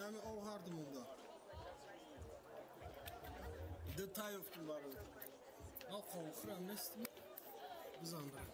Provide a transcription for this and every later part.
Həmi oğardım onda. Detayovdum var o. Al korkuram ne istedim? Biz andıram.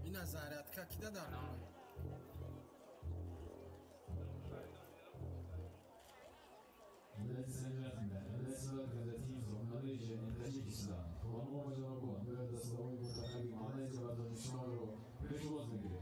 Yine zaryadka kide dar bunu. Ladies and gentlemen, let's welcome the teams of Malaysia and Tajikistan. По-моему, Баджамагон, это слово его такая маленькая, но не смогу. Пришло с ними.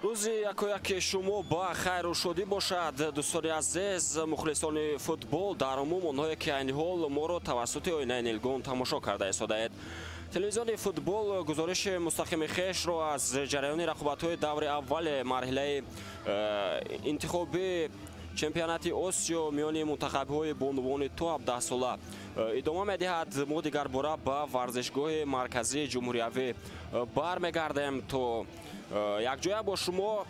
рӯзи якояки шумо ба хайру шодӣ бошад, дӯстони азиз, мухлисони футбол дар умум, онҳое ки айни ҳол моро тавассути оинаи Нилгон тамошо карда истодаед. Телевизиони футбол гузориши мустақими хешро аз ҷараёни рақобатҳои даври аввали марҳилаи интихоби чемпионати Осиё миёни мунтахабҳои бонувони то 17 сола идома медиҳад. мо дигар бора ба варзишгоҳи марказии ҷумҳуриявӣ бармегардем то якҷоя бо шумо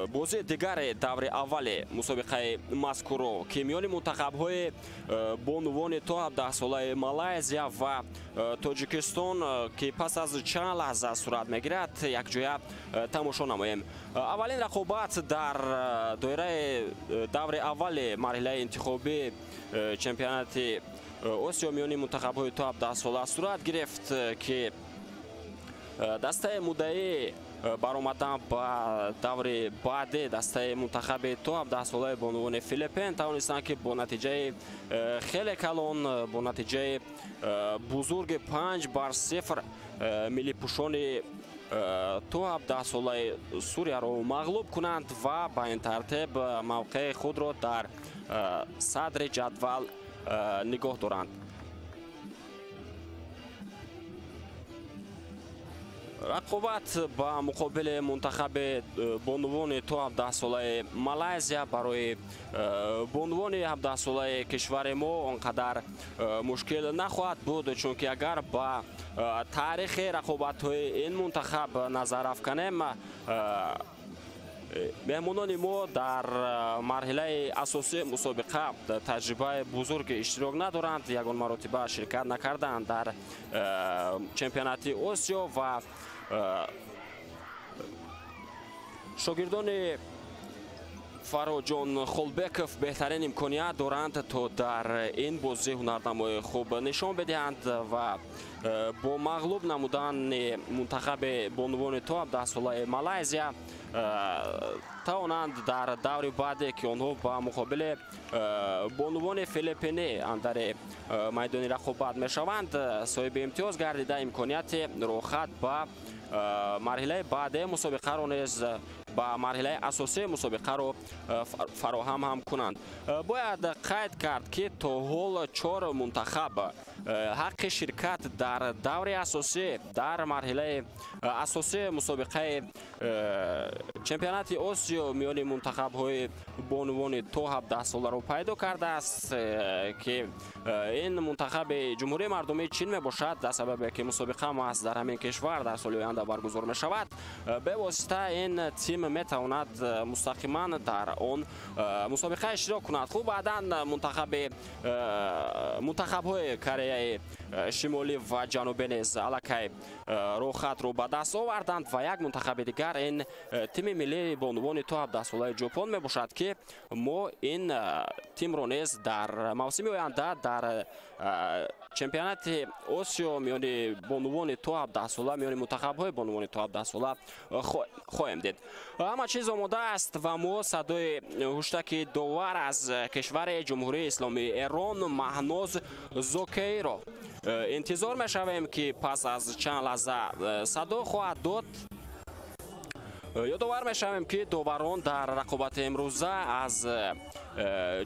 бозии дигари даври аввали мусобиқаи мазкурро ки миёни мунтахабҳои бонувони то 17 солаи Малайзия ва Тоҷикистон ки пас аз чанд лаҳза сурат мегирад якҷоя тамошо намоем. Аввалин рақобат дар доираи даври аввали марҳилаи интихоби чемпионати Осиё миёни мунтахабҳои то 17 сола сурат гирифт ки дастаи муддаӣ баромадан ба даври баъди дастаи мунтахаби то 17 солаи бонувони Филиппин тавонистанд ки бо натиҷаи хеле калон, бо натиҷаи бузурги 5-0 миллипӯшони то 17 солаи Сурияро мағлуб кунанд ва ба ин тартиб мавқеи худро дар садри ҷадвал нигоҳ доранд. рақобат ба муқобили мунтахаби бонувони то 17 солаи Малайзия барои бонувони 17 солаи кишвари мо он қадар мушкил нахоҳад буд, чунки агар ба таърихи рақобатҳои ин мунтахаб назар афканем, меҳмонони мо дар марҳилаи асосии мусобиқа таҷрибаи бузурги иштирок надоранд, ягон маротиба ширкат накарданд дар чемпионати Осиё ва шогирдони Фароҷон Холбеков беҳтарин имконият доранд то дар ин бозӣ ҳунарнамои хуб нишон бидиҳанд ва бо мағлуб намудани мунтахаби бонувони то 17 солаи Малайзия тавонанд дар даври баъде ки онҳо ба муқобили бонувони филиппинӣ андари майдони рақобат мешаванд соҳиби имтиёз гардида имконияти рохат ба марҳилаи баъдеи мусобиқаро низ ба марҳилаи асосии мусобиқаро фароҳам ҳам кунанд. Бояд қайд кард ки то ҳол 4 мунтахаб ҳаққи ширкат дар даври асосӣ дар марҳилаи асосии мусобиқаи чемпионати Осиё миёни мунтахабҳои бонувони то 17 соларо пайдо кардааст ки ин мунтахаби ҷумҳурии мардумии Чин мебошад, дар сабабе ки мусобиқа маҳз дар ҳамин кишвар дар соли оянда баргузор мешавад. Бевосита ин тим метавонад мустақиман дар он мусобиқа иштирок кунад. Хуб баъдан мунтахабҳои Кореяи шимолӣ ва ҷанубӣ низ аллакай рохатро ба даст оварданд ва як мунтахаби дигар ин тими миллии бонувони то 17 солаи Ҷопон мебошад ки мо ин тимро низ дар мавсими оянда дар чемпионати Осиё миёни бонувони то 17 сола миёни мунтахабҳои бонувони то 17 сола хоҳем дид. ҳама чиз омода аст ва мо садои ҳуштаки довар аз кишвари ҷумҳурии исломии Эрон Маҳноз Зокеиро интизор мешавем ки пас аз чанд лаҳза садо хоҳад дод. ёдовар мешавем ки доварон дар рақобати имрӯза аз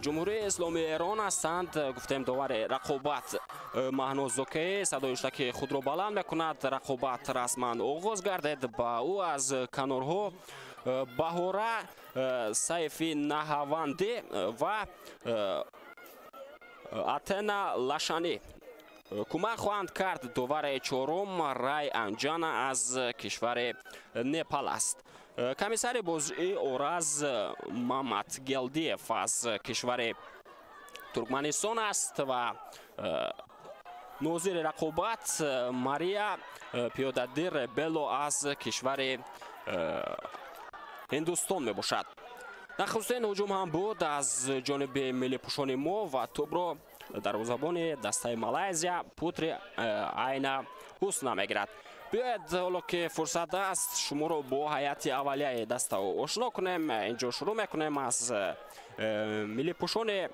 ҷумҳурии исломии Эрон ҳастанд. гуфтем довари рақобат Маҳноз Зокеи садои ҳуштаки худро баланд мекунад. рақобат расман оғоз гардид. ба ӯ аз канорҳо Баҳора Сайфи Наҳаванди ва Атена Лашани кӯмак хоҳанд кард. довари чорум Рай Анҷана аз кишвари Непал аст. комиссари бозӣ Ораз Маматгелдиев аз кишвари Туркманистон аст ва нозири рақобат Мария Пиёдадир Бело аз кишвари Ҳиндустон мебошад. нахустин ҳуҷум ҳам буд аз ҷониби миллипӯшони мо ва тӯбро дарвозабони дастаи Малайзия Путри Айна Ҳусна мегирад. биёед ҳоло ки фурсат аст шуморо бо ҳайати аввалияи даста ошно кунем. инҷо шурӯъ мекунем аз миллипӯшони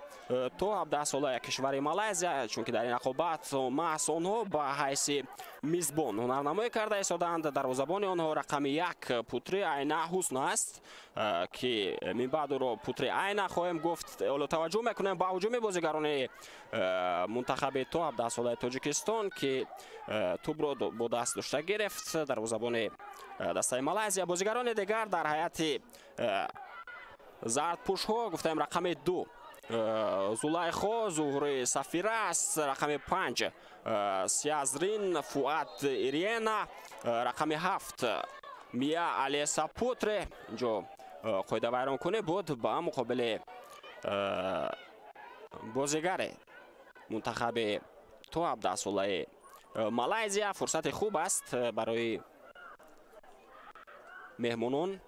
то 17 сола кишвари Малайзия, чунки дар ин рақобат маҳз онҳо ба ҳайси мизбон ҳунарнамоӣ карда истоданд. дарвозабони онҳо рақами 1 путри Айна Ҳусн аст ки мин баъд ӯро путри Айна хоҳем гуфт. ҳоло таваҷҷӯҳ мекунем ба ҳуҷуми бозигарони мунтахаби то 17 солаи Тоҷикистон ки тӯбро бо даст дошта гирифт. дарвозабони дастаи Малайзия. бозигарони дигар дар ҳайати зардпӯшҳо гуфтаем рақами 2 Зулайхо Зуҳри Сафира аст, рақами 5 Сиязрин Фуат Ириена, рақами 7 Мия Алиса Путре. инҷо қоида вайронкунӣ буд ба муқобили бозигаре мунтахаби то 17 солаи Малайзия. фурсати хуб аст барои меҳмонон.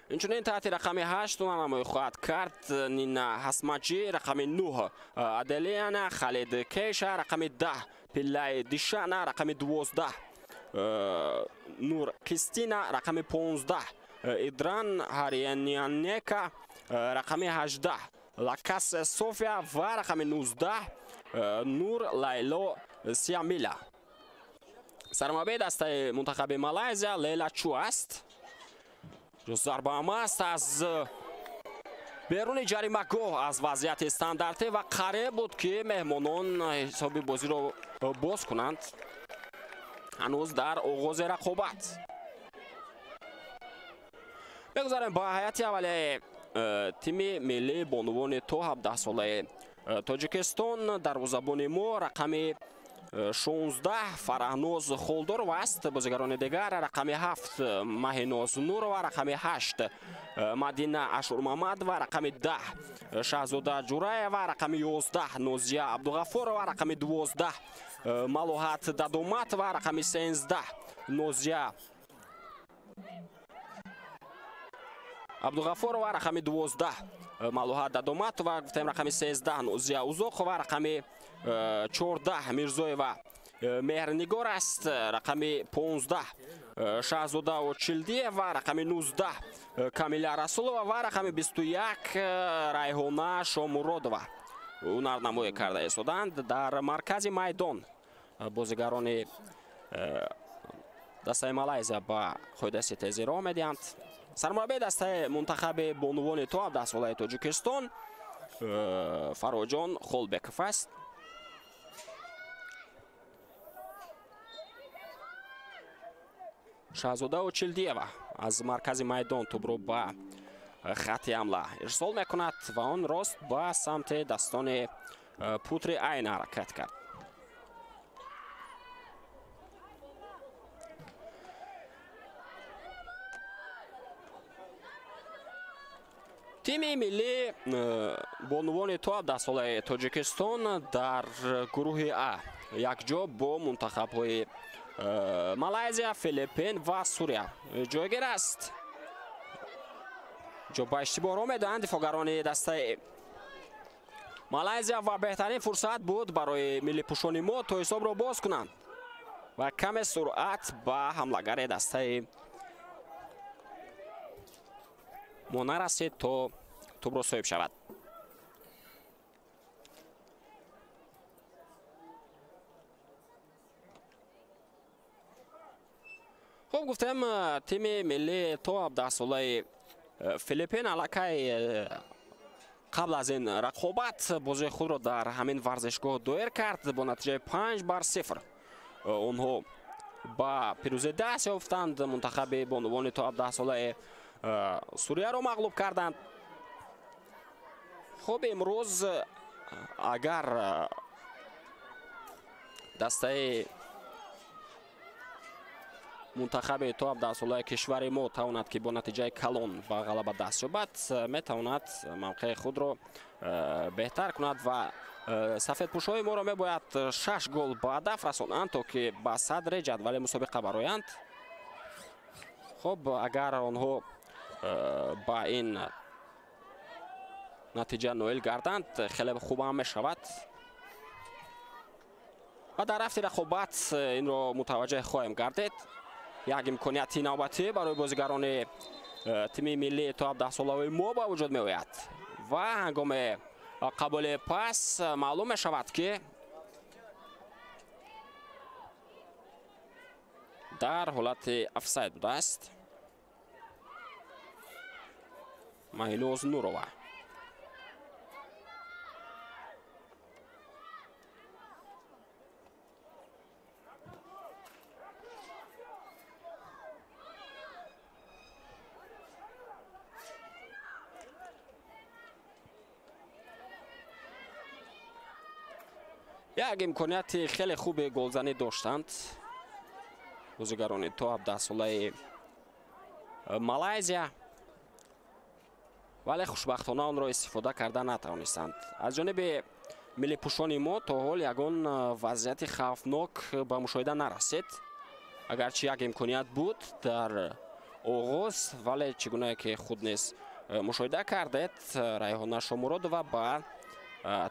инчунин таҳти рақами 8 ҳунарнамоӣ хоҳад кард Нина Ҳасмаҷӣ, рақами 9 Аделиана Халид Кейша, рақами 10 Пиллай Дишана, рақами 12 Нур Кристина, рақами 15 Идран Ҳарьянянека, рақами 18 Лакас София ва рақами 19 Нур Лайло Сиамила. сармарбии дастаи мунтахаби Малайзия Лейла Чу аст. зарбаам аст аз беруни ҷаримагоҳ аз вазъияти стандартӣ ва қареб буд ки меҳмонон ҳисоби бозиро боз кунанд ҳанӯз дар оғози рақобат. мегузарем ба ҳайати аввалияи тими миллии бонувони то 17 солаи Тоҷикистон. дарвозабони мо рақами 16 Фараҳноз Холдоров аст. бозигарони дигар рақами 7 Маҳиноз Нурова, рақами 8 Мадина Ашурмамадова, рақами 10 Шаҳзода Ҷураева, рақами 11 Нозия Абдуғафорова, рақами 12 Малоҳат Дадоматова, рақами 13 Нозия Абдуғафорова, рақами 12 Малоҳат Дадоматова, гуфтаем рақами 13 Нозия Узоқова, рақами 14 Мирзоева Меҳрнигор аст, рақами 15 Шаҳзода Очилдиева, рақами 19 Камиля Расулова ва рақами 21 Райҳона Шомуродова ҳунарнамоӣ карда истоданд. дар маркази майдон бозигарони дастаи Малайзия ба қоидаи ситезӣ роҳ медиҳанд. сармарбии дастаи мунтахаби бонувони то 17 солаи Тоҷикистон Фароҷон Холбеков аст. Шаҳзода Очилдиева аз маркази майдон тӯбро ба хати ҳамла ирсол мекунад ва он рост ба самти дастони путри Айна ҳаракат кард. тими миллии бонувони то 17 солаи Тоҷикистон дар гурӯҳи А якҷо бо мунтахабҳои Малайзия, Филиппин ва Сурия ҷойгир аст. ҷо ба иштибоҳ роҳ медиҳанд дифоъгарони дастаи Малайзия ва беҳтарин фурсат буд барои миллипӯшони мо то ҳисобро боз кунанд ва каме суръат ба ҳамлагари дастаи мо нарасид то тӯбро соҳиб шавад. хуб гуфтем тими миллии то 17 солаи Филиппин аллакай қабл аз ин рақобат бозии худро дар ҳамин варзишгоҳ доир кард. бо натиҷаи 5-0 онҳо ба пирӯзӣ даст ёфтанд. мунтахаби бонувони то 17 солаи Сурияро мағлуб карданд. хуб имрӯз агар дастаи мунтахаби то 17 солаи кишвари мо тавонад ки бо натиҷаи калон ба ғалаба даст ёбад, метавонад мавқеи худро беҳтар кунад ва сафедпӯшҳои моро мебояд 6 гол ба ҳадаф расонанд то ки ба садри ҷадвали мусобиқа бароянд. хуб агар онҳо ба ин натиҷа ноил гарданд хеле хуб ҳам мешавад ва дар рафти рақобат инро мутаваҷҷеҳ хоҳем гардид. як имконияти навбатӣ барои бозигарони тими миллии то 17 солаи мо ба вуҷуд меояд. ва ҳангоми қабули пас маълум мешавад ки дар ҳолати офсайд будааст. Маҳинуз Нурова. як имконияти хеле хуби голзанӣ доштанд бозигарони то 17-солаи Малайзия, вале хушбахтона онро истифода карда натавонистанд. Аз ҷониби миллипӯшони мо то ҳол ягон вазъияти хавфнок ба мушоҳида нарасид. Агарчи як имконият буд дар оғоз, вале чӣ гунае ки худ низ мушоҳида кардед, Райҳона Шомуродова ба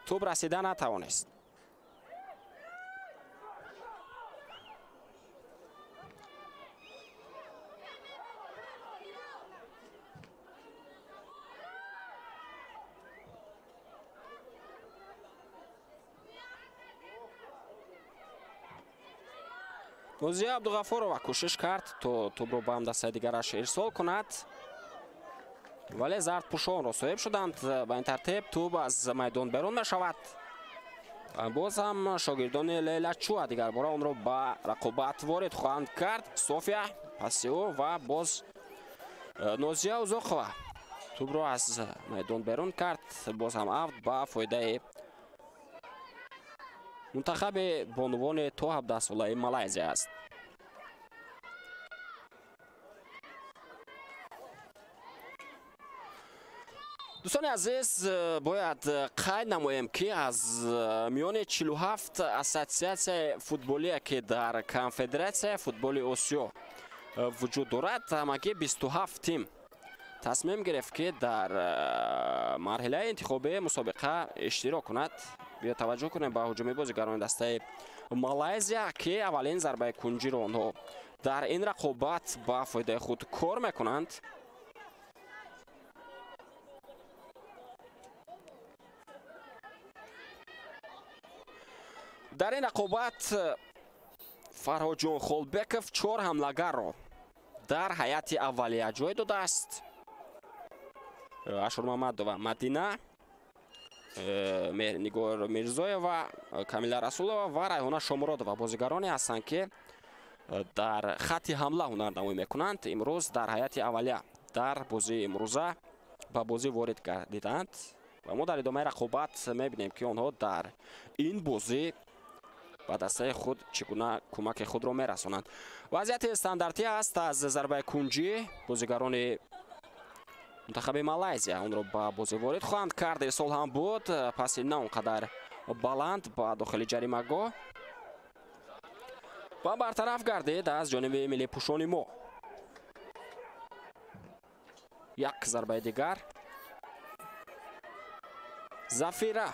тӯб расида натавонист. Нозия Абдуғафурова кӯшиш кард то тӯбро ба ҳамдастаи дигараш ирсол кунад, вале зардпӯшонро соҳиб шуданд. Ба ин тартиб тӯб аз майдон берун мешавад. Боз ҳам шогирдони Лейла Чуа дигарбора онро ба рақобат ворид хоҳанд кард. София Пасио ва боз Нозия Узоқова тӯбро аз майдон берун кард. Боз ҳам авт ба фоидаи мунтахаби бонувони то 17-солаи Малайзия аст. дӯстони азиз, бояд қайд намоем ки аз миёни 47 ассотсиатсияи футболие ки дар конфедератсияи футболи Осиё вуҷуд дорад, ҳамагӣ 27 тим тасмим гирифт ки дар марҳилаи интихобии мусобиқа иштирок кунад. биё таваҷҷӯҳ кунем ба ҳуҷуми бозигарони дастаи Малайзия ки аввалин зарбаи кунҷиро онҳо дар ин рақобат ба фоидаи худ кор мекунанд. дар ин рақобат Фарҳодҷон Холбеков 4 ҳамлагарро дар ҳайати аввалия ҷой додааст. Ашурмамадова Мадина, Нигор Мирзоева, Камила Расулова ва Райҳона Шомуродова бозигароне ҳастанд ки дар хатти ҳамла ҳунарнамоӣ мекунанд. имрӯз дар ҳайати аввалия дар бозии имрӯза ба бозӣ ворид гардиданд ва мо дар идомаи рақобат мебинем ки онҳо дар ин бозӣ ба дастаи худ чӣ гуна кӯмаки худро мерасонанд. вазъияти стандартӣ аст. аз зарбаи кунҷӣ бозигарони мунтахаби Малайзия онро ба бозӣ ворид хоҳанд кард. ирсол ҳам буд, паси на он қадар баланд ба дохили ҷаримагоҳ ва бартараф гардид аз ҷониби миллипӯшони мо. як зарбаи дигар. Зафира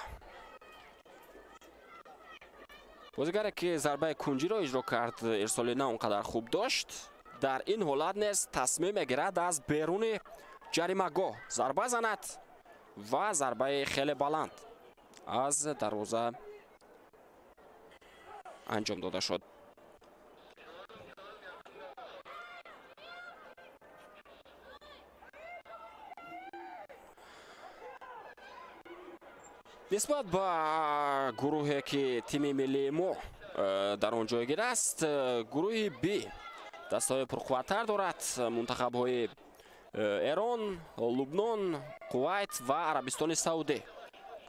бозигаре ки зарбаи кунҷиро иҷро кард, ирсоли на он қадар хуб дошт. дар ин ҳолат низ тасмим мегирад аз беруни ҷаримагоҳ зарба занад ва зарбаи хеле баланд аз дарвоза анҷом дода шуд. нисбат ба гурӯҳе ки тими миллии мо дар он ҷойгир аст, гурӯҳи Б дастаҳои пурқувваттар дорад. мунтахабҳои Эрон, Лубнон, Кувайт ва Арабистони Саудӣ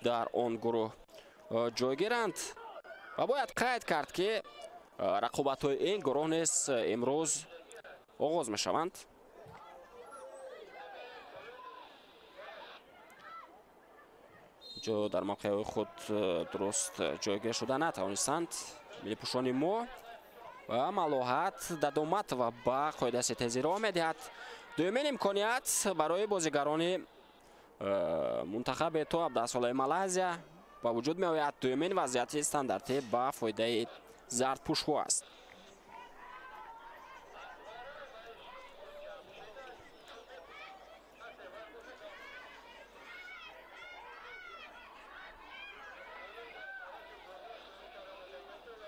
дар он гурӯҳ ҷойгиранд ва бояд қайд кард ки рақобатҳои ин гурӯҳ низ имрӯз оғоз мешаванд. ҷо дар мавқеъҳои худ дуруст ҷойгир шуда натавонистанд миллипӯшони мо ва Малоҳат Дадоматова ба қоидаи ситезӣ роҳ медиҳад. дуюмин имконият барои бозигарони мунтахаби то 17-солаи Малайзия ба вуҷуд меояд. дуюмин вазъияти стандартӣ ба фоидаи зардпӯшҳо аст.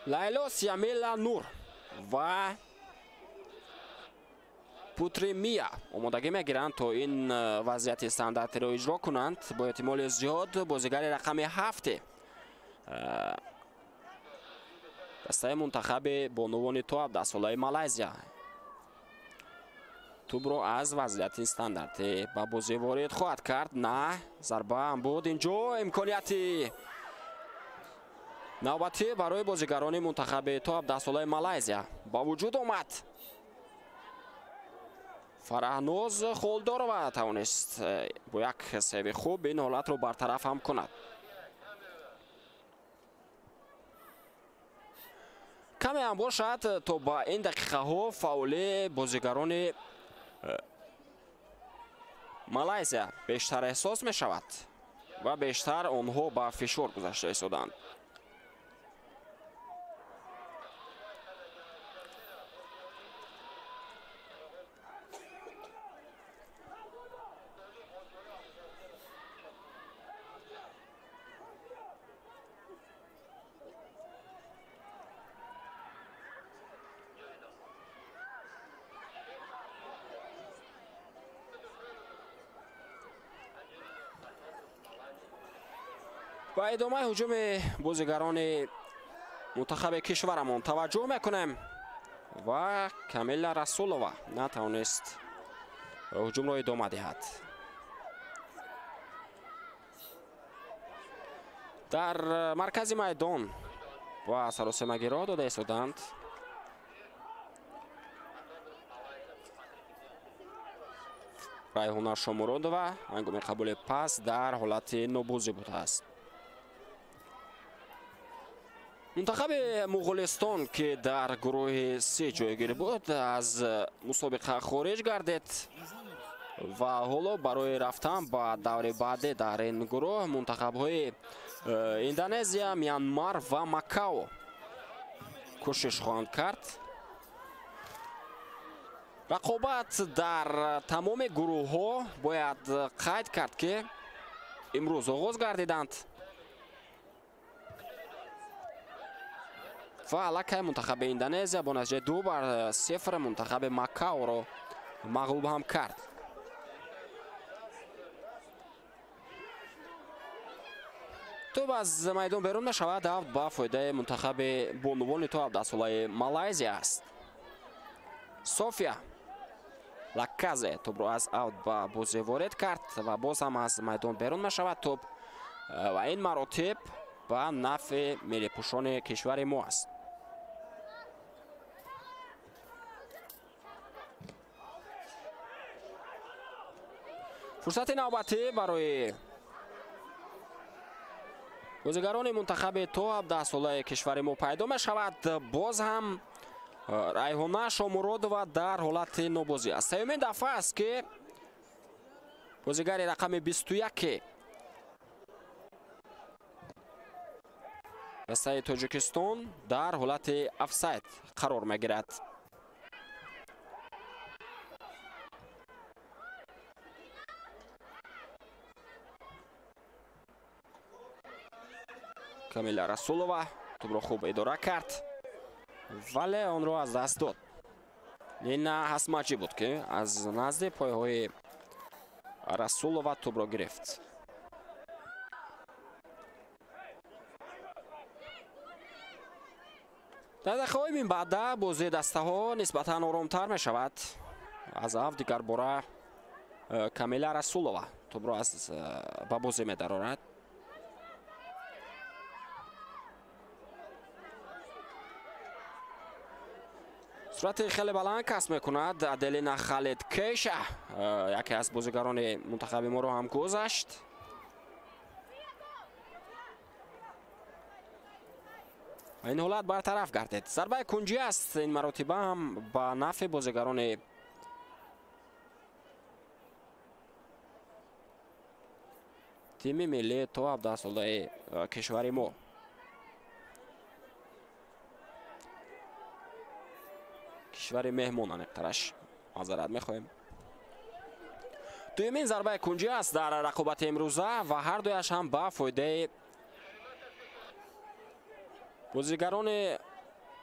лайло сиамела нур ва путримия омодагӣ мегиранд то ин вазъияти стандартиро иҷро кунанд. бо эҳтимоли зиёд бозигари рақами 7 дастаи мунтахаби бонувони то 17-солаи Малайзия тӯбро аз вазъияти стандартӣ ба бозӣ ворид хоҳад кард. на зарба ҳам буд. инҷо имконияти навбатӣ барои бозигарони мунтахаби то 17-солаи Малайзия ба вуҷуд омад. фараҳноз холдорова тавонист бо як сейви хуб ин ҳолатро бартараф ҳам кунад. каме ҳам бошад то ба ин дақиқаҳо фаули бозигарони Малайзия бештар эҳсос мешавад ва бештар онҳо ба фишор гузашта истоданд. ба идомаи ҳуҷуми бозигарони мунтахаби кишварамон таваҷҷӯҳ мекунем ва Камила Расулова натавонист ҳуҷумро идома диҳад. дар маркази майдон ва саросемагиро дода истоданд. Райҳона Шомуродова ҳангоми қабули пас дар ҳолати нобузӣ будааст. мунтахаби Муғулистон ки дар гурӯҳи 3 ҷойгирӣ буд аз мусобиқа хориҷ гардид ва ҳоло барои рафтан ба даври баъдӣ дар ин гурӯҳ мунтахабҳои Индонезия, Мянмар ва Макао кӯшиш хоҳанд кард. рақобат дар тамоми гурӯҳҳо бояд қайд кард ки имрӯз оғоз гардиданд ва аллакай мунтахаби Индонезия бо натиҷаи 2-0 мунтахаби Макаоро мағлуб ҳам кард. тӯб аз майдон берун мешавад. авт ба фоидаи мунтахаби бонувони то 17-солаи Малайзия аст. София Лаказе тӯбро аз авт ба бозӣ ворид кард ва боз ҳам аз майдон берун мешавад тӯб ва ин маротиб ба нафъи миллипӯшони кишвари мо аст. фурсати навбатӣ барои бозигарони мунтахаби то 17-солаи кишвари мо пайдо мешавад. боз ҳам Райҳона Шомуродова дар ҳолати нобозӣ аст. сеюмин дафъа аст ки бозигари рақами 21 дастаи Тоҷикистон дар ҳолати офсайд қарор мегирад. Камила Расулова тӯбро хуб идора кард, вале онро аз даст дод. ин Ҳасмаҷӣ буд ки аз назди пойҳои Расулова тӯбро гирифт. дар дақиқаҳои минбаъда бозии дастаҳо нисбатан оромтар мешавад. аз авт дигар бора Камила Расулова тӯбро ба бозӣ медарорад. суръати хеле баланд касб мекунад Аделина Халидкеша, яке аз бозигарони мунтахаби моро ҳам гузашт. ин ҳолат бартараф гардид. зарбаи кунҷӣ аст ин маротиба ҳам ба нафъи бозигарони тими милли то 17-солаи кишвари мо. кишвари меҳмон аниқтараш мазарат мехоҳем. дуюмин зарбаи кунҷӣ аст дар рақобати имрӯза ва ҳардуяш ҳам ба фоидаи бозигарони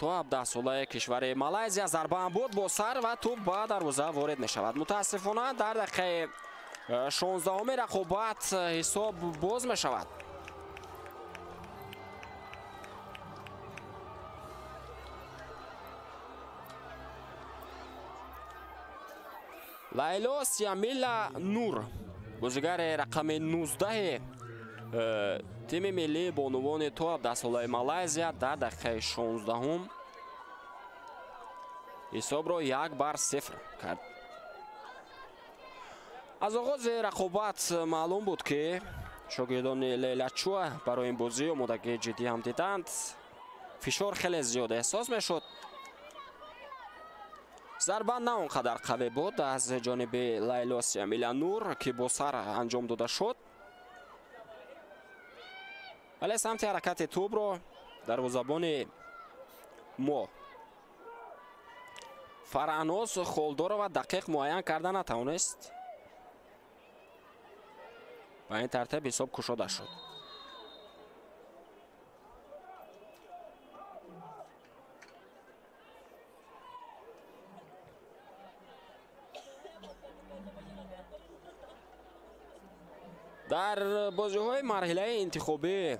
то 17 солаи кишвари Малайзия. Зарба буд бо сар ва туп ба дарвоза ворид мешавад. мутаассифона дар дақиқаи 16-уми рақобат ҳисоб боз мешавад. Лайло Сиамилла Нур, бозигари рақами 19 тими миллии бонувони то 17 солаи Малайзия дар дақиқаи 16-ум ҳисобро 1-0 кард. аз оғози рақобат маълум буд ки шогирдони Лейлачуа барои ин бозӣ омодагии ҷиддӣ ҳам диданд. фишор хеле зиёд эҳсос мешуд. зарба на он қадар қавӣ буд аз ҷониби Лайло Сиамилла Нур ки бо сар анҷом дода шуд. вале самти ҳаракати тӯбро дарвозабони мо Фараъноз Холдорова дақиқ муайян карда натавонист. ба ин тартиб ҳисоб кушода шуд. дар бозиҳои марҳилаи интихобии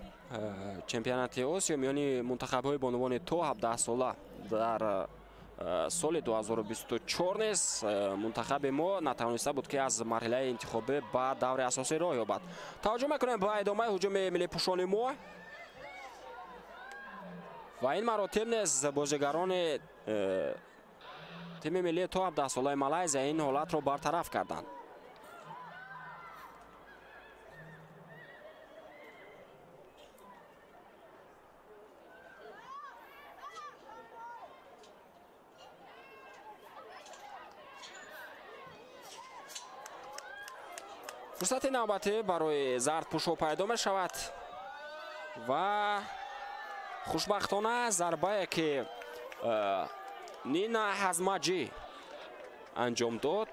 чемпионати Осиё миёни мунтахабҳои бонувони то 17 сола дар соли 2024 низ мунтахаби мо натавониста буд ки аз марҳилаи интихобӣ ба даври асосӣ роҳ ёбад. таваҷҷӯҳ мекунем ба идомаи ҳуҷуми миллипӯшони мо ва ин маротиб низ бозигарони тими миллии то 17 солаи Малайзия ин ҳолатро бартараф карданд. фурсати навбатӣ барои зардпӯшо пайдо мешавад ва хушбахтона зарбае ки Нина Ҳазмаҷӣ анҷом дод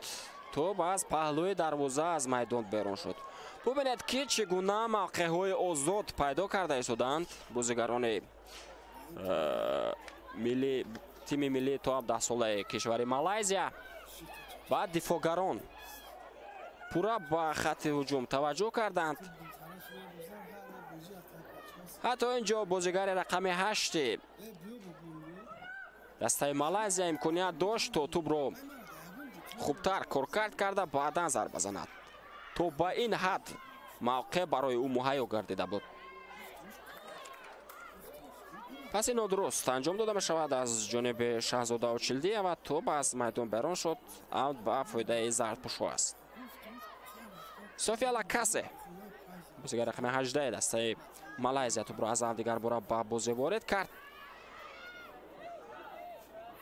то аз паҳлӯи дарвоза аз майдон берун шуд. бубинед ки чӣ гуна мавқеъҳои озод пайдо карда истоданд бозигарони тими миллии то 17 солаи кишвари Малайзия ва дифоъгарон пурра ба хатти ҳуҷум таваҷҷӯҳ карданд. ҳатто инҷо бозигари рақами 8 дастаи Малайзия имконият дошт то тӯбро хубтар коркард карда баъдан зарба занад. то ба ин ҳад мавқеъ барои ӯ муҳайё гардида буд. паси нодуруст анҷом дода мешавад аз ҷониби Шаҳзода Очилдиева ва тӯб аз майдон берун шуд. аут ба фоидаи зардпӯшо аст. София Лакасе бозигари рақами 18 дастаи Малайзия тӯбро аз дигар бора ба бозӣ ворид кард.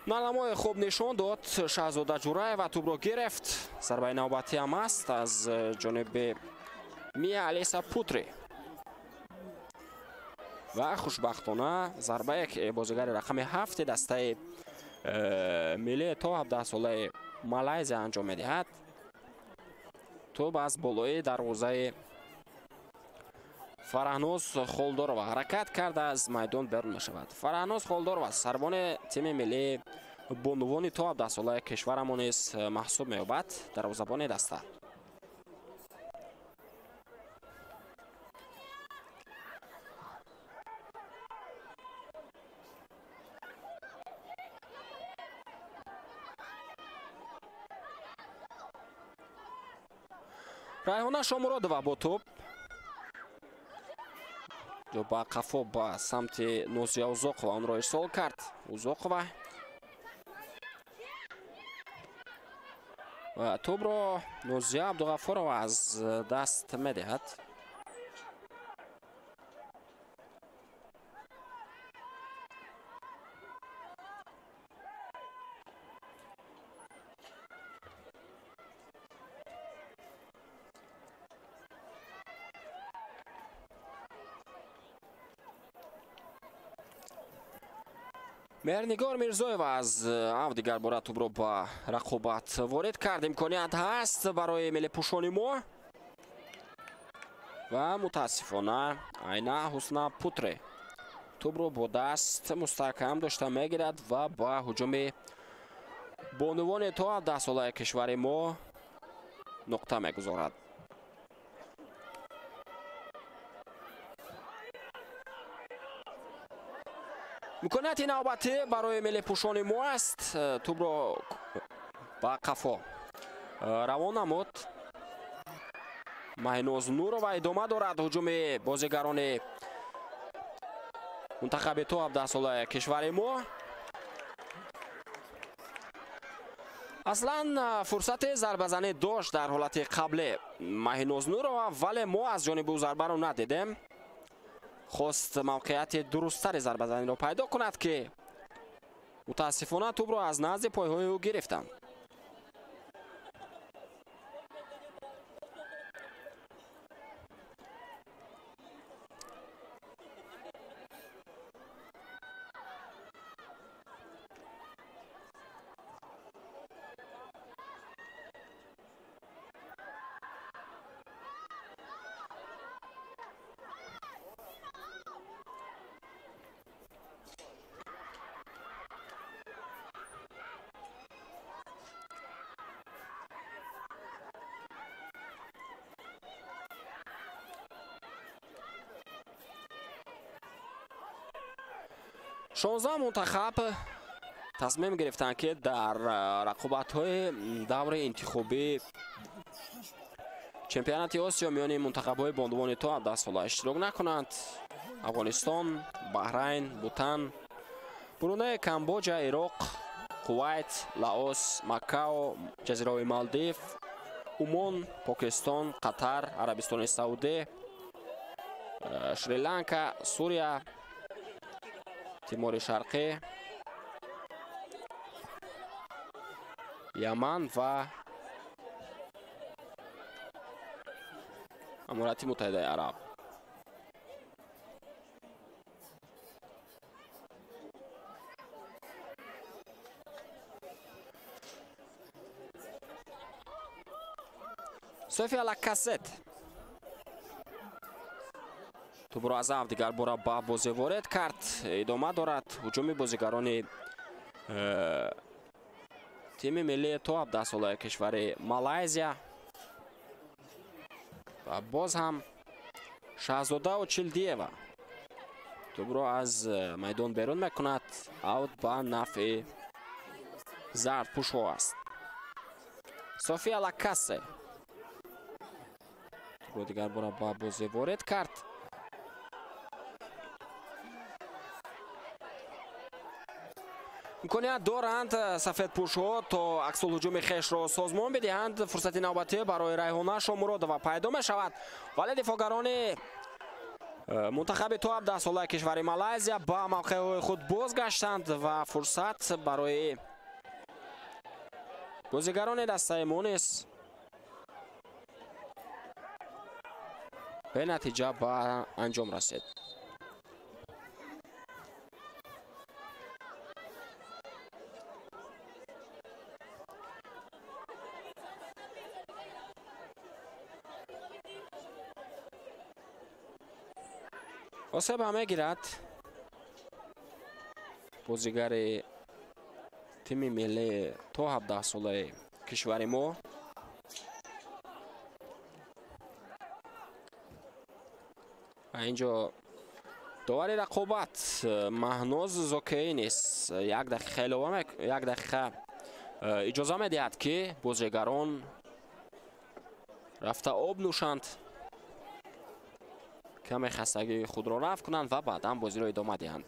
нарнамои хуб нишон дод Шаҳзода Ҷураева тӯбро гирефт. зарбаи навбатӣ ҳам аст аз ҷониби Мия Алиса Путри ва хушбахтона зарбае ки бозигари рақами 7 дастаи миллии то 17 солаи Малайзия анҷом медиҳад. тӯб аз болои дарвозаи Фараъноз Холдорова ҳаракат карда аз майдон берун мешавад. Фараъноз Холдорова сарбони тими миллии бонувони то 17 солаи кишварамон низ маҳсуб меёбад. дарвозабони даста Райҳона Шомуродова бо тӯб ба қафо ба самти Нозия Узоқова онро ирсол кард. Узоқова ва тӯбро Нозия Абдуғаффорова аз даст медиҳад. Меҳрнигор Мирзоева аз дигар бора тӯбро ба рақобат ворид кард. имконият ҳаст барои миллипӯшони мо ва мутаассифона Айна Ҳусна Путре توبرو با دست مستحکم داشته میگیرد و با هجوم بانوان تو 17 ساله کشور ما نقطه میگذارد. مکانیت نوبتی برای ملی پوشان ما است. توبرو با قفا روان نمود. مهناز نور و ادامه دارد هجوم بازیگران منتخب تو 17 ساله کشور ما. اصلا فرصت ضربه زنی داشت در حالت قبلی مهناز نور، ولی ما از جانب او ضربه رو ندیدیم. خواست موقعیت درست‌تر ضربه زنی را پیدا کند که متاسفانه توپ را از نزد پایهای او گرفتند. شانزده منتخب تصمیم گرفتند که در رقابت‌های دور انتخابی چمپیونات آسیا میان منتخب‌های باندوان تو 17 ساله اشتراک نکنند. افغانستان، بحرین، بوتان، برونی، کامبوجا، عراق، کویت، لاوس، ماکائو، جزیره مالدیو، عمان، پاکستان، قطر، عربستان سعودی، شریلانکا، سوریه، تیمور شرقی، یمن و امارات متحده عرب. سوفیا لاکازت توپ را از دیگر بار با بازی وارد کرد. ادامه دارد هجوم بازیگران تیم ملی تو 17 ساله کشور مالایزیا و باز هم شاهزاده و چلدیوا توپ را از میدان بیرون میکند. اوت با نفع زرد پوشو است. سوفیا لاکازت توپ را دیگر بار با بازی وارد کرد. امکانیت دارند سفید پوش‌ها تا عکس‌الهجوم خویش را سازمان بدهند. فرصت نوبتی برای ریحانه شامرودова پیدا می‌شود، ولی دفاعگران منتخب تو 17 ساله کشور مالایزیا با موقع خود بازگشتند و فرصت برای بازیگران دسته مونس به نتیجه با انجام رسید. آسیب هم میگیرد بازیگر تیم ملی تو 17 ساله کشور ما. اینجا داور رقابت مهناز زاکی نیست. یک دقیقه اجازه میدهد که بازیگران رفته آب نوشند، کمی خستگی خود را رفع کنند و بعدا بازی را ادامه دهند.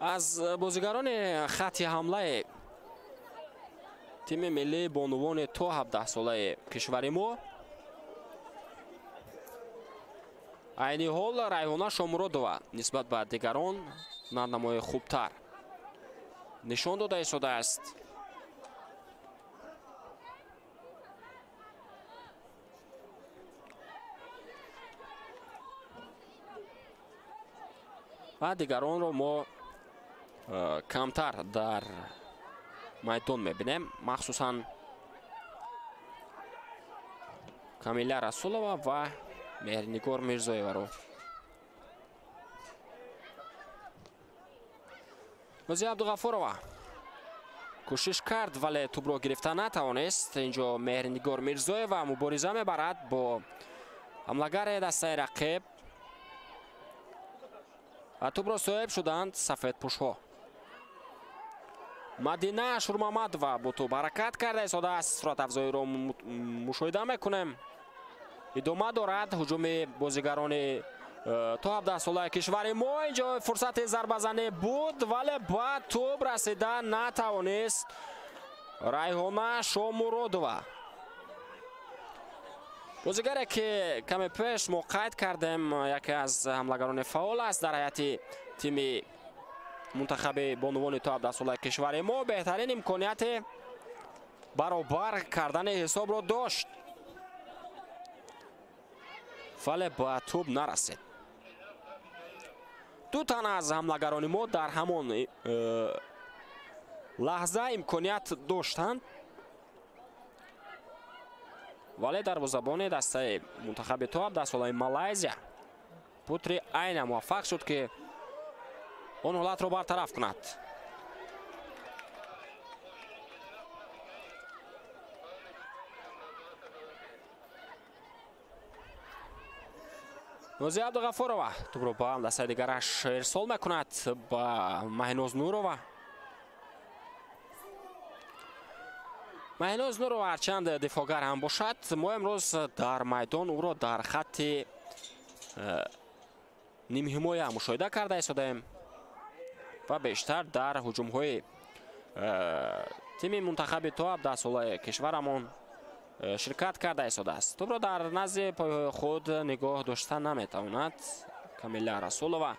از بازیگران خط حمله تیم ملی بانوان تو 17 ساله کشور ما عین حال ریحانه شامرودова نسبت به دیگران نمای خوبتر نشان داده ایستاده است. و دیگران را ما کمتر در майдон мебинем, махсусан Камиля Расулова ва Меҳринигор Мирзоеваро. Музия Абдуғафурова кӯшиш кард, вале тӯбро гирифта натавонист. Инҷо Меҳринигор Мирзоева мубориза мебарад бо ҳамлагари дастаи рақиб ва тӯбро соҳиб шуданд сафедпӯшҳо. Мадина Шурмамадова бо тӯб ҳаракат карда истодааст. Суръатафзоиро мушоҳида мекунем. идома дорад ҳуҷуми бозигарони то 17 солаи кишвари мо. инҷо фурсати зарбазанӣ буд, вале ба тӯб расида натавонист Райҳона Шомуродова. бозигаре ки каме пеш мо қайд кардем, яке аз ҳамлагарони фаъол аст дар ҳайати тими мунтахаби бонувони то 17 солаи кишвари мо. беҳтарин имконияти баробар кардани ҳисобро дошт, вале ба тӯб нарасид. ду тана аз ҳамлагарони мо дар ҳамон лаҳза имконият доштанд, вале дарвозабони дастаи мунтахаби то 17 солаи Малайзия Путри Айна муваффақ шуд ки он ҳолатро бартараф кунад. Нозия Абдуғафурова тӯбро ба дастаи дигараш ирсол мекунад ба Маҳиноз Нурова. Маҳиноз Нурова ҳарчанд дифоъгар ҳам бошад, мо имрӯз дар майдон ӯро дар хатти нимҳимоя мушоҳида карда истодаем ва бештар дар ҳуҷумҳои тими мунтахаби то 17 солаи кишварамон ширкат карда истодааст. тӯбро дар назди пойҳои худ нигоҳ дошта наметавонад Камиля Расулова.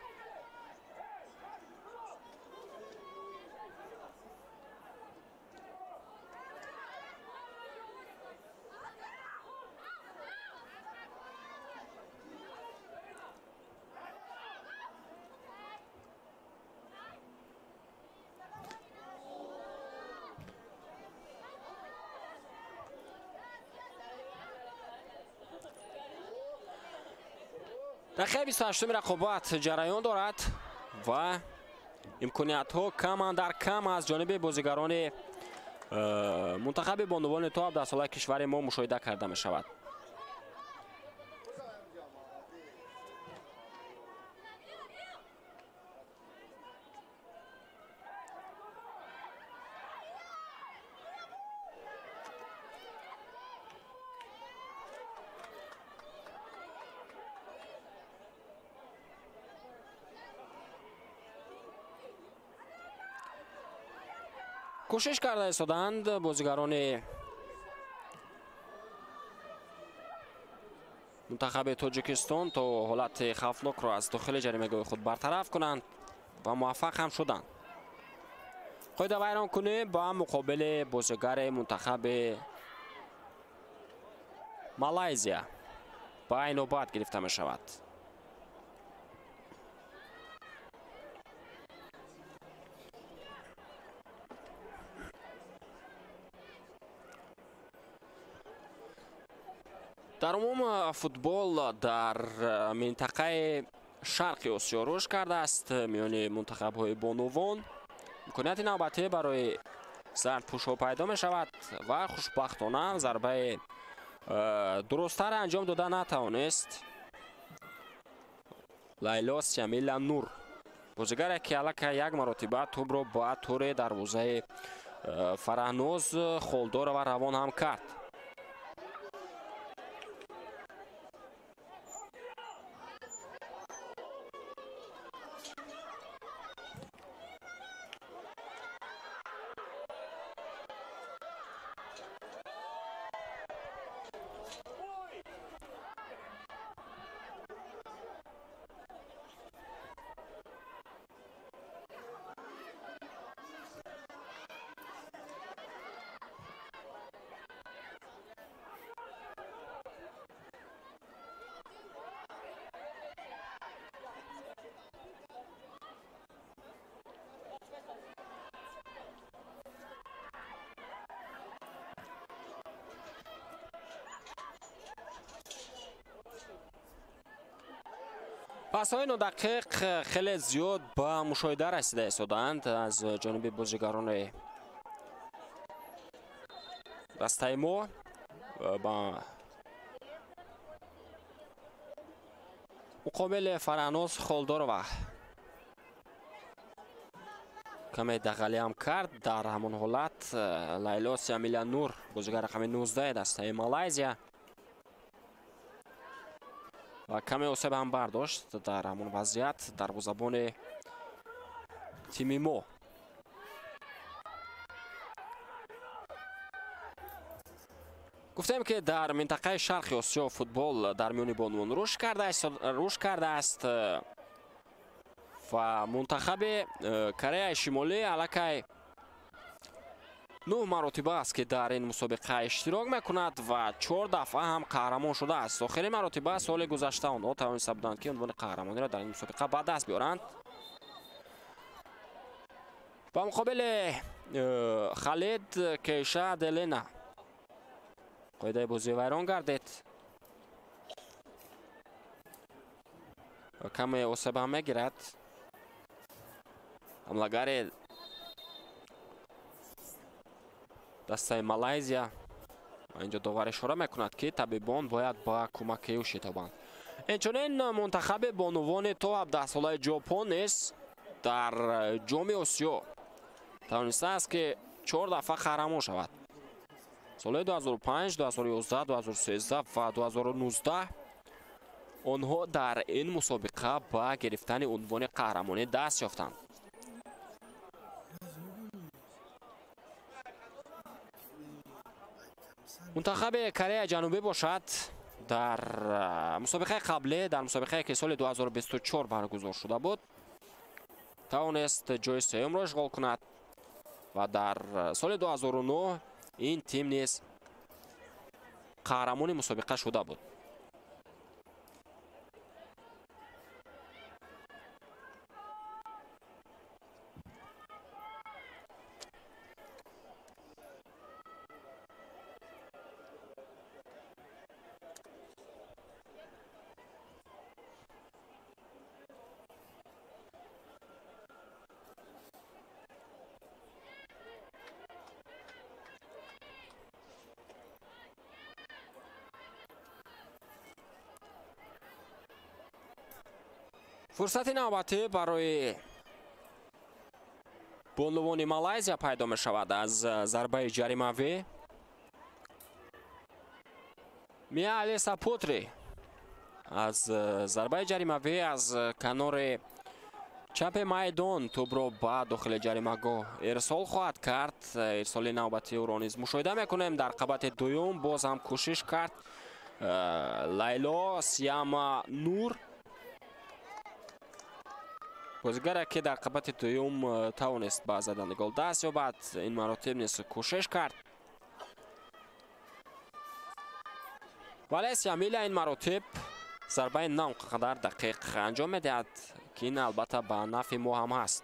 دقیقه 28 رقابت جریان دارد و امکانیت ها کم در کم از جانب بازیگران منتخب بانوان تو 17 ساله کشور ما مشاهده کرده می شود. کوشش کرده ایستادند بازیگران منتخب تاجیکستان تا حالت خوفناک را از داخل جریمه‌گاه خود برطرف کنند و موفق هم شدند. قاعده بیان کنه با مقابل بازیگر منتخب مالایزیا با این نوبت گرفته می شود. در عموم فوتبال در منطقه شرق آسیا رشد کرده است میان منتخب‌های بانوان. امکانیت نوبتی برای زردپوش‌ها پیدا می شود و خوشبختانه ضربه درست‌تر انجام داده نتوانست لیلا سیامیلا نور، بازیگری که الک یک مرتبه توپ را با تور دروازه فرهناز خالدار و روان هم کرد. پاس‌های نودقیق خیلی زیاد با مشاهده رسیده ایستادند از جانب بازیگران دسته ما با مقابل فرانوس خالدارова کمی دغلی هم کرد. در همون حالت لیلا سیامیلا نور بازیگر رقم 19 دسته مالایزیا و کمی آسیب هم برداشت در همون وضعیت دروازه‌بان تیم ما. گفتیم که در منطقه شرق آسیا فوتبال در میان بانوان رشد کرده است و منتخب کره شمالی الکی 9 مرتبه است که در این مسابقه اشتراک میکند و 4 دفعه هم قهرمان شده است. آخرین مرتبه سال گذشته آنها توانسته بودند که عنوان قهرمانی را در این مسابقه به دست بیارند. با مقابل خالد کیشا دلینا قاعده بازی ویران گردید. کمی آسیب هم میگیرد حمله‌گر دسته مالایزیا. اینجا داور اشاره میکند که طبیبان باید با کمک او شتابند. اینچنین منتخب بانوان تا 17 ساله ژاپن نیز در جام آسیا توانسته است که 4 دفعه قهرمان شود. سال 2005 2011 2013 و 2019 آنها در این مسابقه با گرفتن عنوان قهرمانی دست یافتند. منتخب کره جنوبی باشد در مسابقه قبلی در مسابقه که سال 2024 برگزار شده بود توانست جای سوم را اشغال کند و در سال 2009 این تیم نیز قهرمان مسابقه شده بود. فرصت نوبتی برای بانوان مالایزیا پیدا می شود از ضربه جریمه‌ای. میا الیسا پوتری از ضربه جریمه‌ای از کنار چپ میدان توپ را به داخل جریمه‌گاه ارسال خواهد کرد. ارسال نوبتی او را نیز مشاهده میکنیم. در قسمت دوم باز هم کوشش کرد لیلا سیاما نور بازیگر که در قسمت دوم توانست با زدن گل دست یابد. این مراتب نیز کوشش کرد ولی سیامیلا این مراتب ضربه نم قدر دقیق انجام میدهد که این البته به نفع ما هم هست.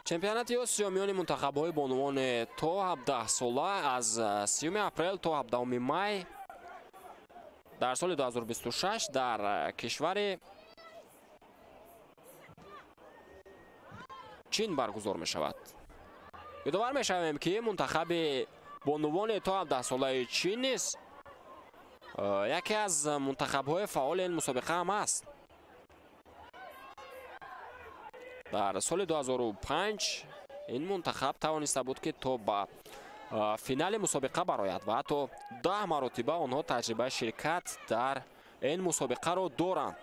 چمپیونات آسیا میان منتخب‌های بانوان تا 17 ساله از 30 اپریل تا 17 می در سال 2026 در کشور چین برگزار می شود. یادآور می شویم که منتخب بانوان تا 17 ساله چین نیز یکی از منتخب‌های فعال این مسابقه هم است. در سال 2005 این منتخب توانسته بود که تا به فینال مسابقه برآید و حتی 10 مرتبه آنها تجربه شرکت در این مسابقه را دارند.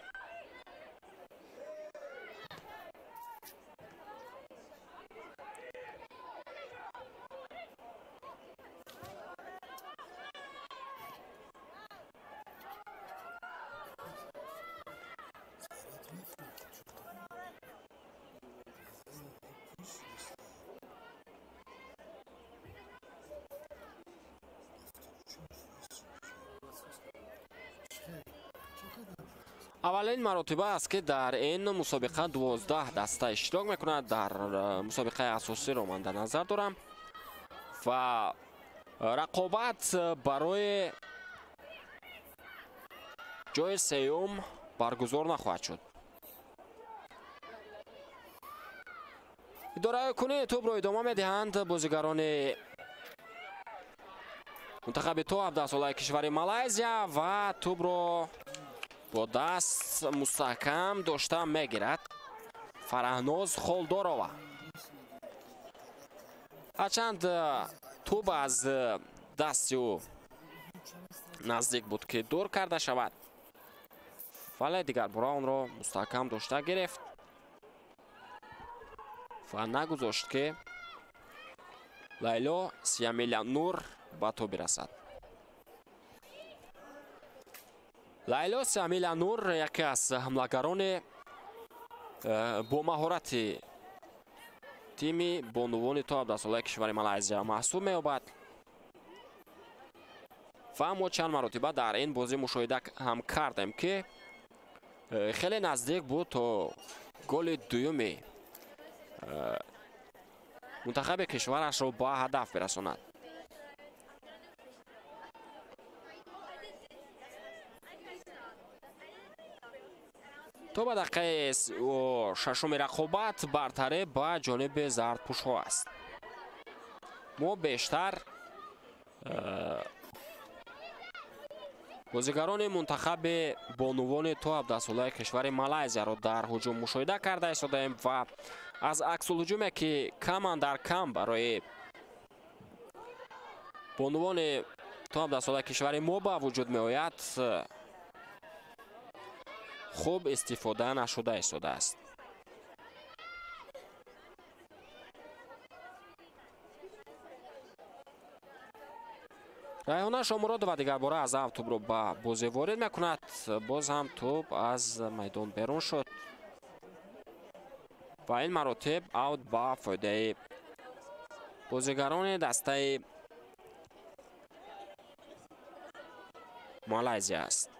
اولین مراتب است که در این مسابقه 12 دسته اشتراک میکند. در مسابقه اساسی رو من در نظر دارم و رقابت برای جای سوم برگزار نخواهد شد. اداره کننده توپ را ادامه میدهند بازیگران منتخب تو 17 ساله کشور مالایزیا و توپ را با دست مستحکم داشته میگیرد فرهناز خالدارова. هرچند توپ از دست او نزدیک بود که دور کرده شود ولی دیگر بار آن را مستحکم داشته گرفت و نگذاشت که لیلا سیامیلا نور به توپ برسد. لیلا سیامیلا نور یکی از حملهگران با مهارت تیم بانوان تو 17 ساله کشور مالایزیا محسوب می‌یابد و ما چند مرتبه در این بازی مشاهده هم کردیم که خیلی نزدیک بود تا گل دوم منتخب کشورش را با هدف برساند. تا به دقیقه ششم رقابت برتری به جانب زردپوش‌ها است. ما بیشتر بازیگران منتخب بانوان تو 17 ساله کشور مالایزیا را در هجوم مشاهده کرده ایستادیم و از عکس الهجومی که کم در کم برای بانوان تو 17 ساله کشور ما به وجود می آید خوب استفاده نشده ایستاده است. ریحانه شامرادова دیگر باره از توپ را به بازی وارد میکند. باز هم توپ از میدان بیرون شد و این مراتب اوت به فایده بازیگران دسته مالایزیا است.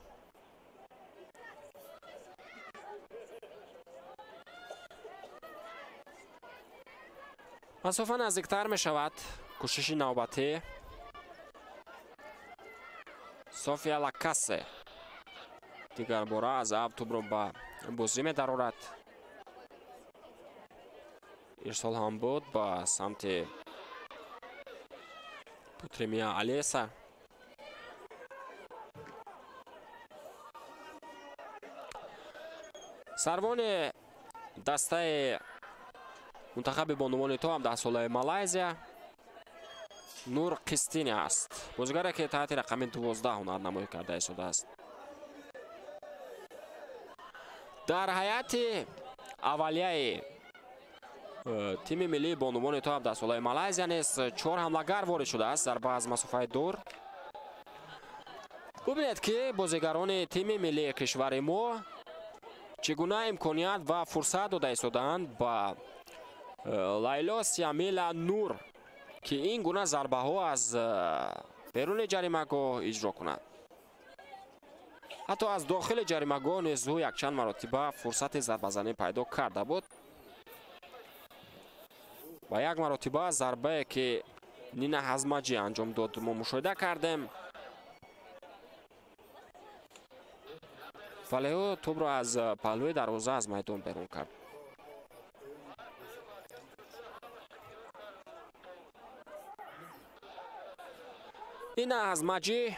مسافه نزدیکتر می شود. کوشش نوبتی سوفیا لاکاسه دیگر باره از توپ را به بازی می درآورد. ارسال هم بود به سمت پوتریمیا الیسا. سروان دسته منتخب بانوان تو 17 ساله مالایزیا نور قسطینی است. بازیگری که تحت رقم 12 هنرنمایی کرده ایستاده است. در هیئت اولیه تیم ملی بانوان تو 17 ساله مالایزیا نیز 4 حملهگر وارد شده است در بعض مسافت دور. ببینید که بازیگران تیم ملی کشور ما چگونه امکانیت و فرصت داده ایستادند با لیلا سیامیلا نور که این گونه ضربه ها از بیرون جریمه‌گاه اجرا کند. حتی از داخل جریمه‌گاه نیز او یک چند مرتبه فرصت ضربه زنی پیدا کرده بود و یک مرتبه ضربه که نینا حزمجی انجام داد ما مشاهده کردیم ولی او توپ را از پهلوی دروازه از میدان بیرون کرد. نینا حزمجی،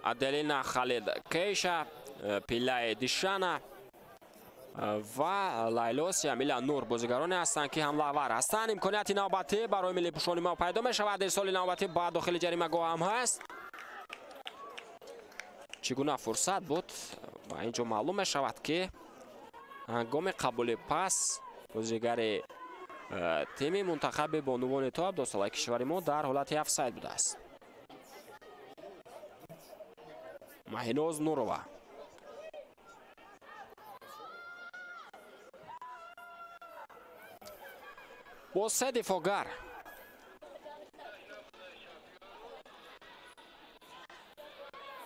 ادلینا خالد کیشا، پیلای دیشانا و لیلا سیامیلا نور بازیگرانی هستند که حمله‌ور هستند. امکانیت نوبتی برای ملی پوشان ما پیدا می شود. ارسال نوبتی با داخل جریمه‌گاه هم هست. چگونه فرصت بود و اینجا معلوم می شود که هنگام قبول پاس بازیگر تیم منتخب بانوان تو 17 ساله کشور ما در حالت افساید بوده است. ماهیناز نورова با 3 دفاعگر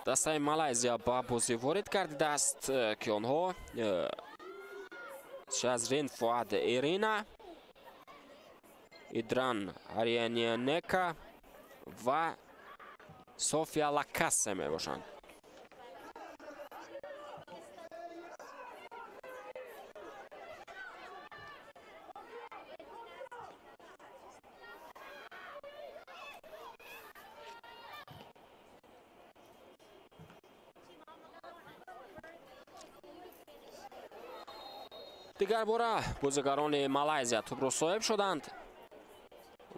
дастаи Малайзия ба бозӣ ворид гардидааст ки онҳо Шазрин Фуад Ирина, Идран Ариянянека ва София Лакасе мебошанд. дигар бора бозигарони Малайзия тӯбро соҳиб шуданд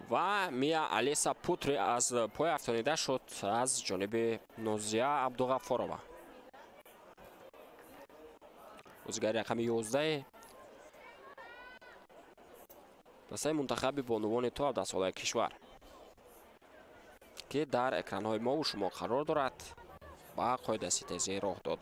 ва Мия Алиса Путри аз пой афтонида шуд аз ҷониби Нозия Абдуғаффорова. бозигари рақами 11 дастаи мунтахаби бонувони ту 17-солаи кишвар ки дар экранҳои мову шумо қарор дорад ба қоидаи ситезӣ роҳ дод.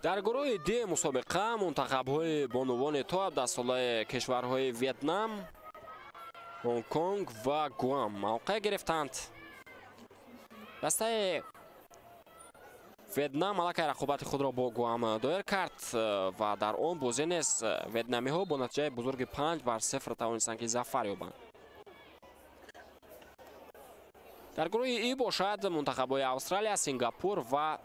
дар гурӯҳи ди мусобиқа мунтахабҳои бонувони ту 17-солаи кишварҳои Вьетнам, Ҳонг-Конг ва Гуам мавқеъ гирифтанд. дастаи Вьетнам аллакай рақобати худро бо Гуам доир кард ва дар он бозӣ низ вьетнамиҳо бо натиҷаи бузурги 5-0 тавонистанд ки зафар ёбанд. дар гурӯҳи И бошад мунтахабҳои Австралия, Сингапур ва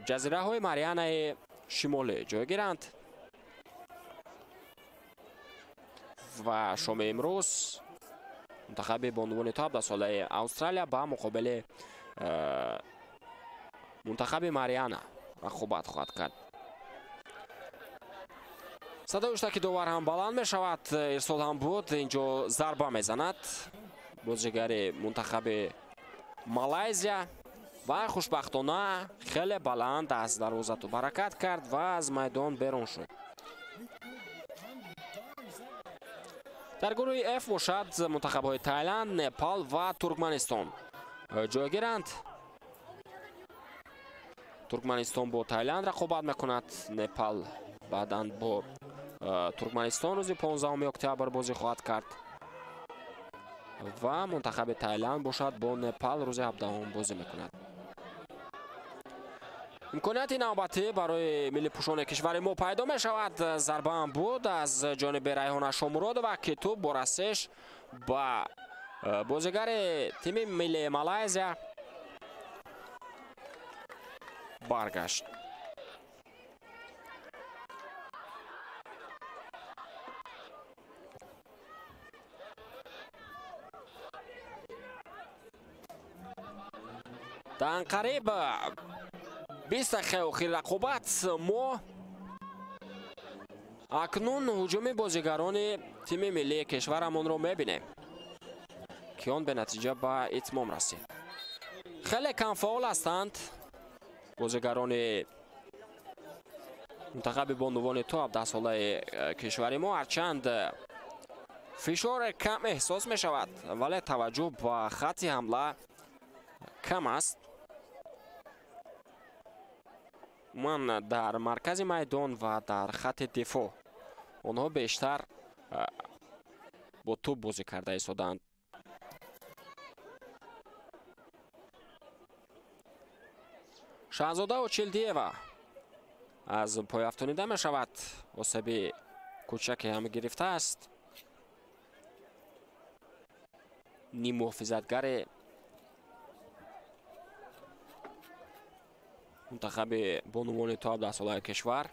ҷазираҳои Марианаи шимолӣ ҷойгиранд. ва шоми имрӯз мунтахаби бонувони ту 17-солаи Австралия ба муқобили мунтахаби Мариана рақобат хоҳад кард. садои уштаки довар ҳам баланд мешавад. ирсол ҳам буд. инҷо зарба мезанад бозигари мунтахаби Малайзия ва хушбахтона хеле баланд аз дарвозату баракат кард ва аз майдон берун шуд. дар гурӯҳи F бошад мунтахабҳои Тайланд, Непал ва Туркманистон ҷойгиранд. Туркманистон бо Тайланд рақобат мекунад. Непал баъдан бо Туркманистон рӯзи 15 октябр бозӣ хоҳад кард ва мунтахаби Тайланд бошад бо Непал рӯзи 17 бозӣ мекунад. имконияти навбатӣ барои миллипӯшони кишвари мо пайдо мешавад. зарбаам буд аз ҷониби Райҳона Шомуродова ки тӯб бо расиш ба бозигари тими миллии Малайзия баргашт. дар қариб 20 дақиқаи охири рақобат мо акнун ҳуҷуми бозигарони тими миллии кишварамонро мебинем ки он бенатиҷа ба итмом расид. хеле камфаъол ҳастанд бозигарони мунтахаби бонувони ту 17-солаи кишвари мо, ҳарчанд фишор кам эҳсос мешавад, вале таваҷҷӯҳ ба хатти ҳамла кам аст. ман дар маркази майдон ва дар хатти дифоъ онҳо бештар бо тӯб бозӣ карда истоданд. Шаҳзода Очилдиева аз пойафтонида мешавад. осаби кӯчаке ҳам гирифтааст. нимуҳофизатгари мунтахаби бонувони ту 17-солаи кишвар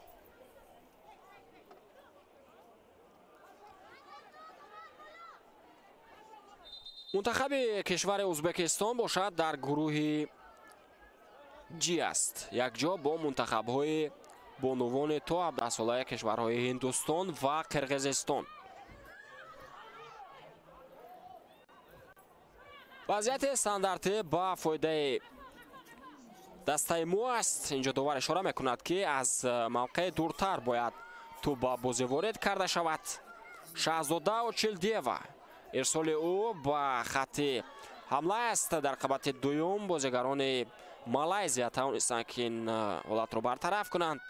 мунтахаби кишвари Узбекистон бошад дар гурӯҳи G аст. якҷо бо мунтахабҳои бонувони ту 17-солаи кишварҳои Ҳиндустон ва Қирғизистон. вазъияти стандартӣ ба фоидаи дастаи мо аст. Инҷо довар ишора мекунад ки аз мавқеи дуртар бояд ту ба бозӣ ворид карда шавад. Шаҳзода Очилдиева ирсоли ӯ ба хатти ҳамла аст. дар рақабати дуюм бозигарони Малайзия тавонистанд ки ин ҳолатро бартараф кунанд.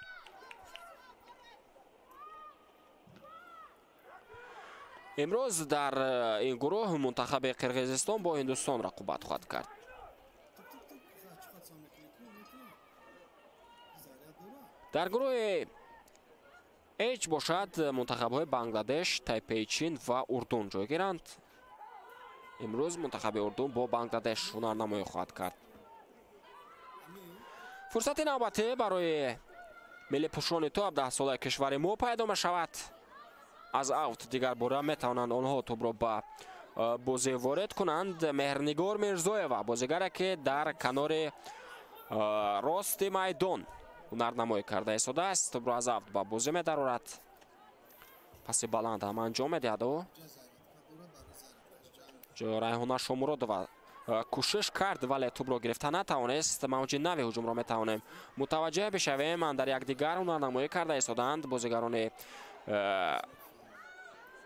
имрӯз дар ин гурӯҳ мунтахаби Қирғизистон бо Ҳиндустон рақобат хоҳад кард. дар гурӯҳи H бошад мунтахабҳои Бангладеш, Тайпейчин ва Урдун ҷойгиранд. имрӯз мунтахаби Урдун бо Бангладеш ҳунарнамоӣ хоҳад кард. фурсати навбатӣ барои миллипӯшони то 17 солаи кишвари мо пайдо мешавад. аз аут дигар бора метавонанд онҳо тӯбро ба бозӣ ворид кунанд. Меҳрнигор Мирзоева бозигаре ки дар канори рости майдон ҳунарнамоӣ карда истодааст. тӯбро аз аут ба бозӣ медарорад. паси баланд ҳам анҷом медиҳад. ӯ ҷо Райҳона Шомуродова кӯшиш кард, вале тӯбро гирифта натавонист. мавҷи нави ҳуҷумро метавонем мутаваҷҷеҳ бишавем. дар якдигар ҳунарнамоӣ карда истоданд бозигарони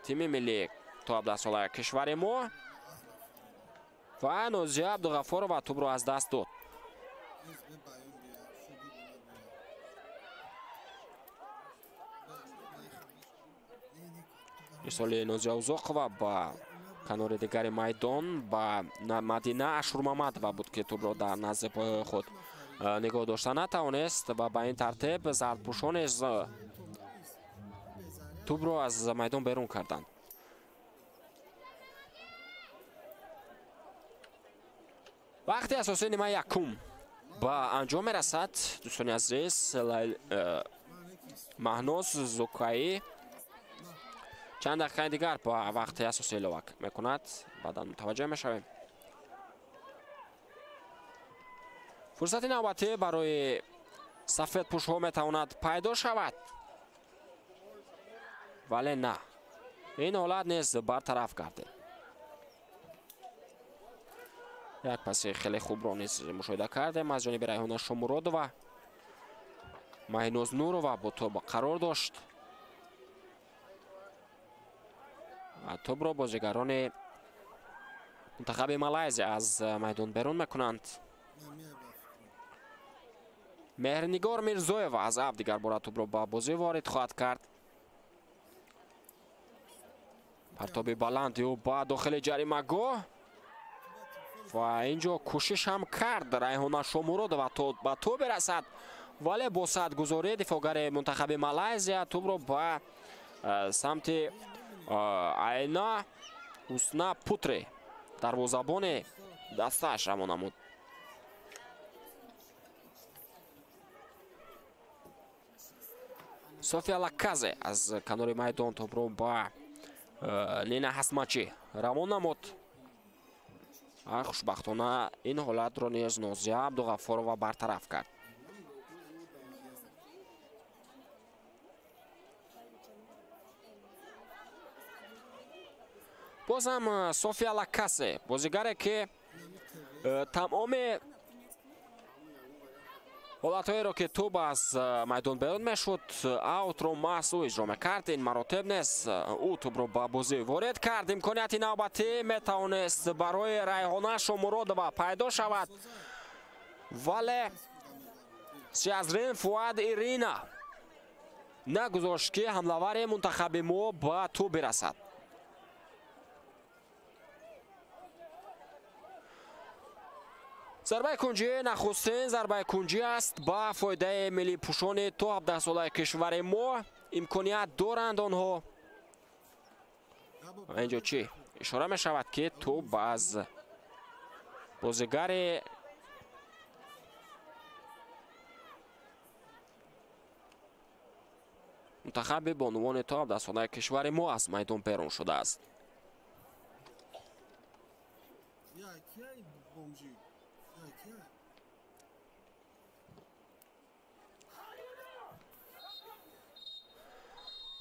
тими миллӣ то 17 солаи кишвари мо. ва Нозия Абдуғафорова тӯбро аз даст дод. ирсоли Нозия Узоқова ба канори дигари майдон ба Мадина Ашурмамадова буд ки тӯбро дар назди пои худ нигоҳ дошта натавонист. ва ба ин тартиб зардпӯшон низ тӯбро аз майдон берун карданд. вақти асосии нимаи якум ба анҷом мерасад. дӯстони азиз, Маҳноз Зукаӣ чанд дақиқаи дигар ба вақти асосӣ илова мекунад. баъдан мутаваҷҷеҳ мешавем. фурсати навбатӣ барои сафедпӯшҳо метавонад пайдо шавад, вале на, ин ҳолат низ бартараф гардид. як паси хеле хубро низ мушоҳида кардем аз ҷониби Райҳона Шомуродова. Маҳиноз Нурова бо тӯб қарор дошт. тӯбро бозигарони мунтахаби Малайзия аз майдон берун мекунанд. Меҳрнигор Мирзоева аз авт дигар бора тӯбро ба бозӣ ворид хоҳад кард. партоби баланди ӯ ба дохили ҷаримагоҳ ва ин ҷо кӯшишам кард Райҳона Шомуродова то ба тӯб берасад, вале бо садгузории дифоъгари мунтахаби Малайзия тӯбро ба самти Айна Ҳусна Путре дарвозабони дастааш равона намуд. София Лаказе аз канори майдон тӯбро ба Лина Ҳасмачӣ равон намуд. хушбахтона ин ҳолатро низ Нозия Абдуғафорова бартараф кард. бозам София Лакасе бозигаре ки тамоми ҳолатҳоеро ки тӯб аз майдон берун мешуд аутро маҳз ӯ иҷро мекард. ин маротиб нест. ӯ тӯбро ба бозӣ ворид кард. имконияти навбатӣ метавонист барои Райҳона Шомуродова пайдо шавад, вале Сиазрин Фуад Ирина нагузошт ки ҳамлавари мунтахаби мо ба тӯб бирасад. зарбаи кунҷӣ нахустин зарбаи кунҷӣ аст ба фоидаи миллипӯшони то 17 солаи кишвари мо. имконият доранд онҳо. инҷо чӣ ишора мешавад ки тӯб аз бозигари мунтахаби бонувони то 17 солаи кишвари мо аз майдон берун шудааст.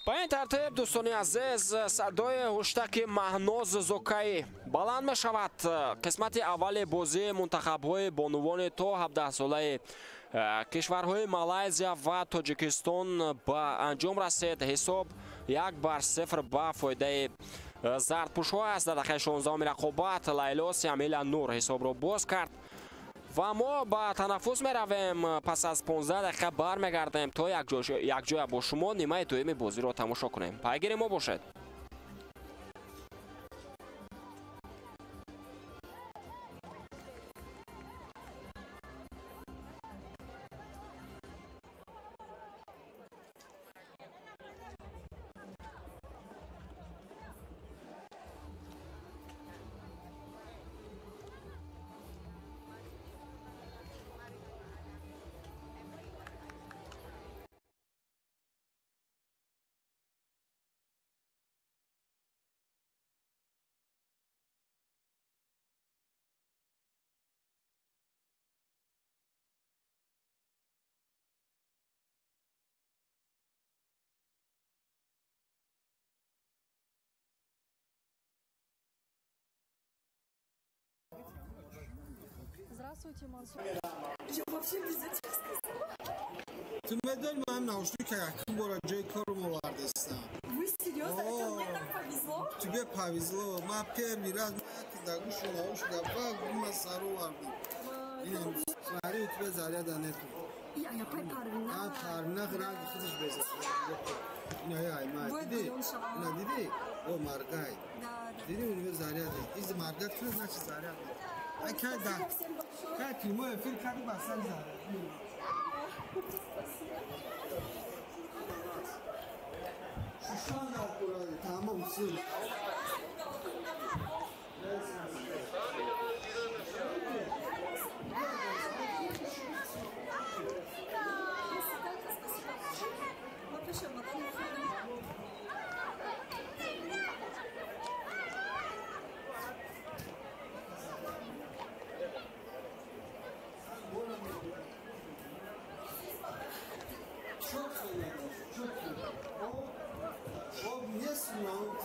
با این ترتیب دوستان عزیز صدای هشتک مهناز زوکایی بلند می شود. قسمت اول بازی منتخب های بانوان تا 17 ساله کشورهای مالایزیا و تاجیکستان با انجام رسید. حساب 1-0 با فایده زردپوش‌ها است. در دقیقه 16 رقابت لیلا سیامیلا نور حساب را باز کرد و ما با تنفس می رویم. پس از 15 دقیقه برمیگردیم تا یک جای با شما نیمه دوم بازی را تماشا کنیم. پیگیر ما باشید. Здравствуйте, Мансур. Я вообще без этих сказала. Ты медаль моим наушники, каким было Джей Кормова вардестан. Вы серьезно? Это мне так повезло? Тебе повезло. Я первый раз дагушу наушника, два сару варду. Смотри, у тебя заряда нету. Я парвина. Парвина, град, ходишь без этого. Диди, диди, о, моргай. Да. Диди, у него заряда. Из моргать, что значит заряда? Как прямой эфир, как бы сам заряд. Шушан аккуратно, tamam mısın? Çok söyledim, çok söyledim. O niye sunuyor?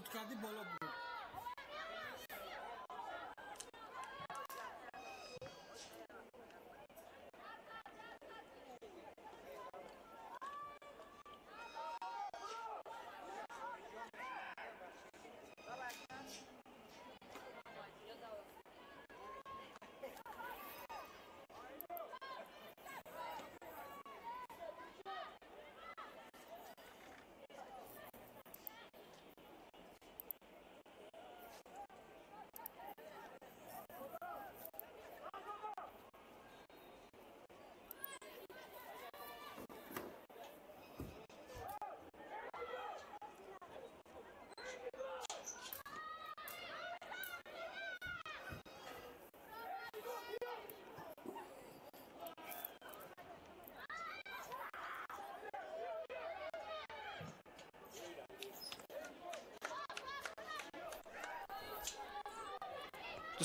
шуткарди боло бурд.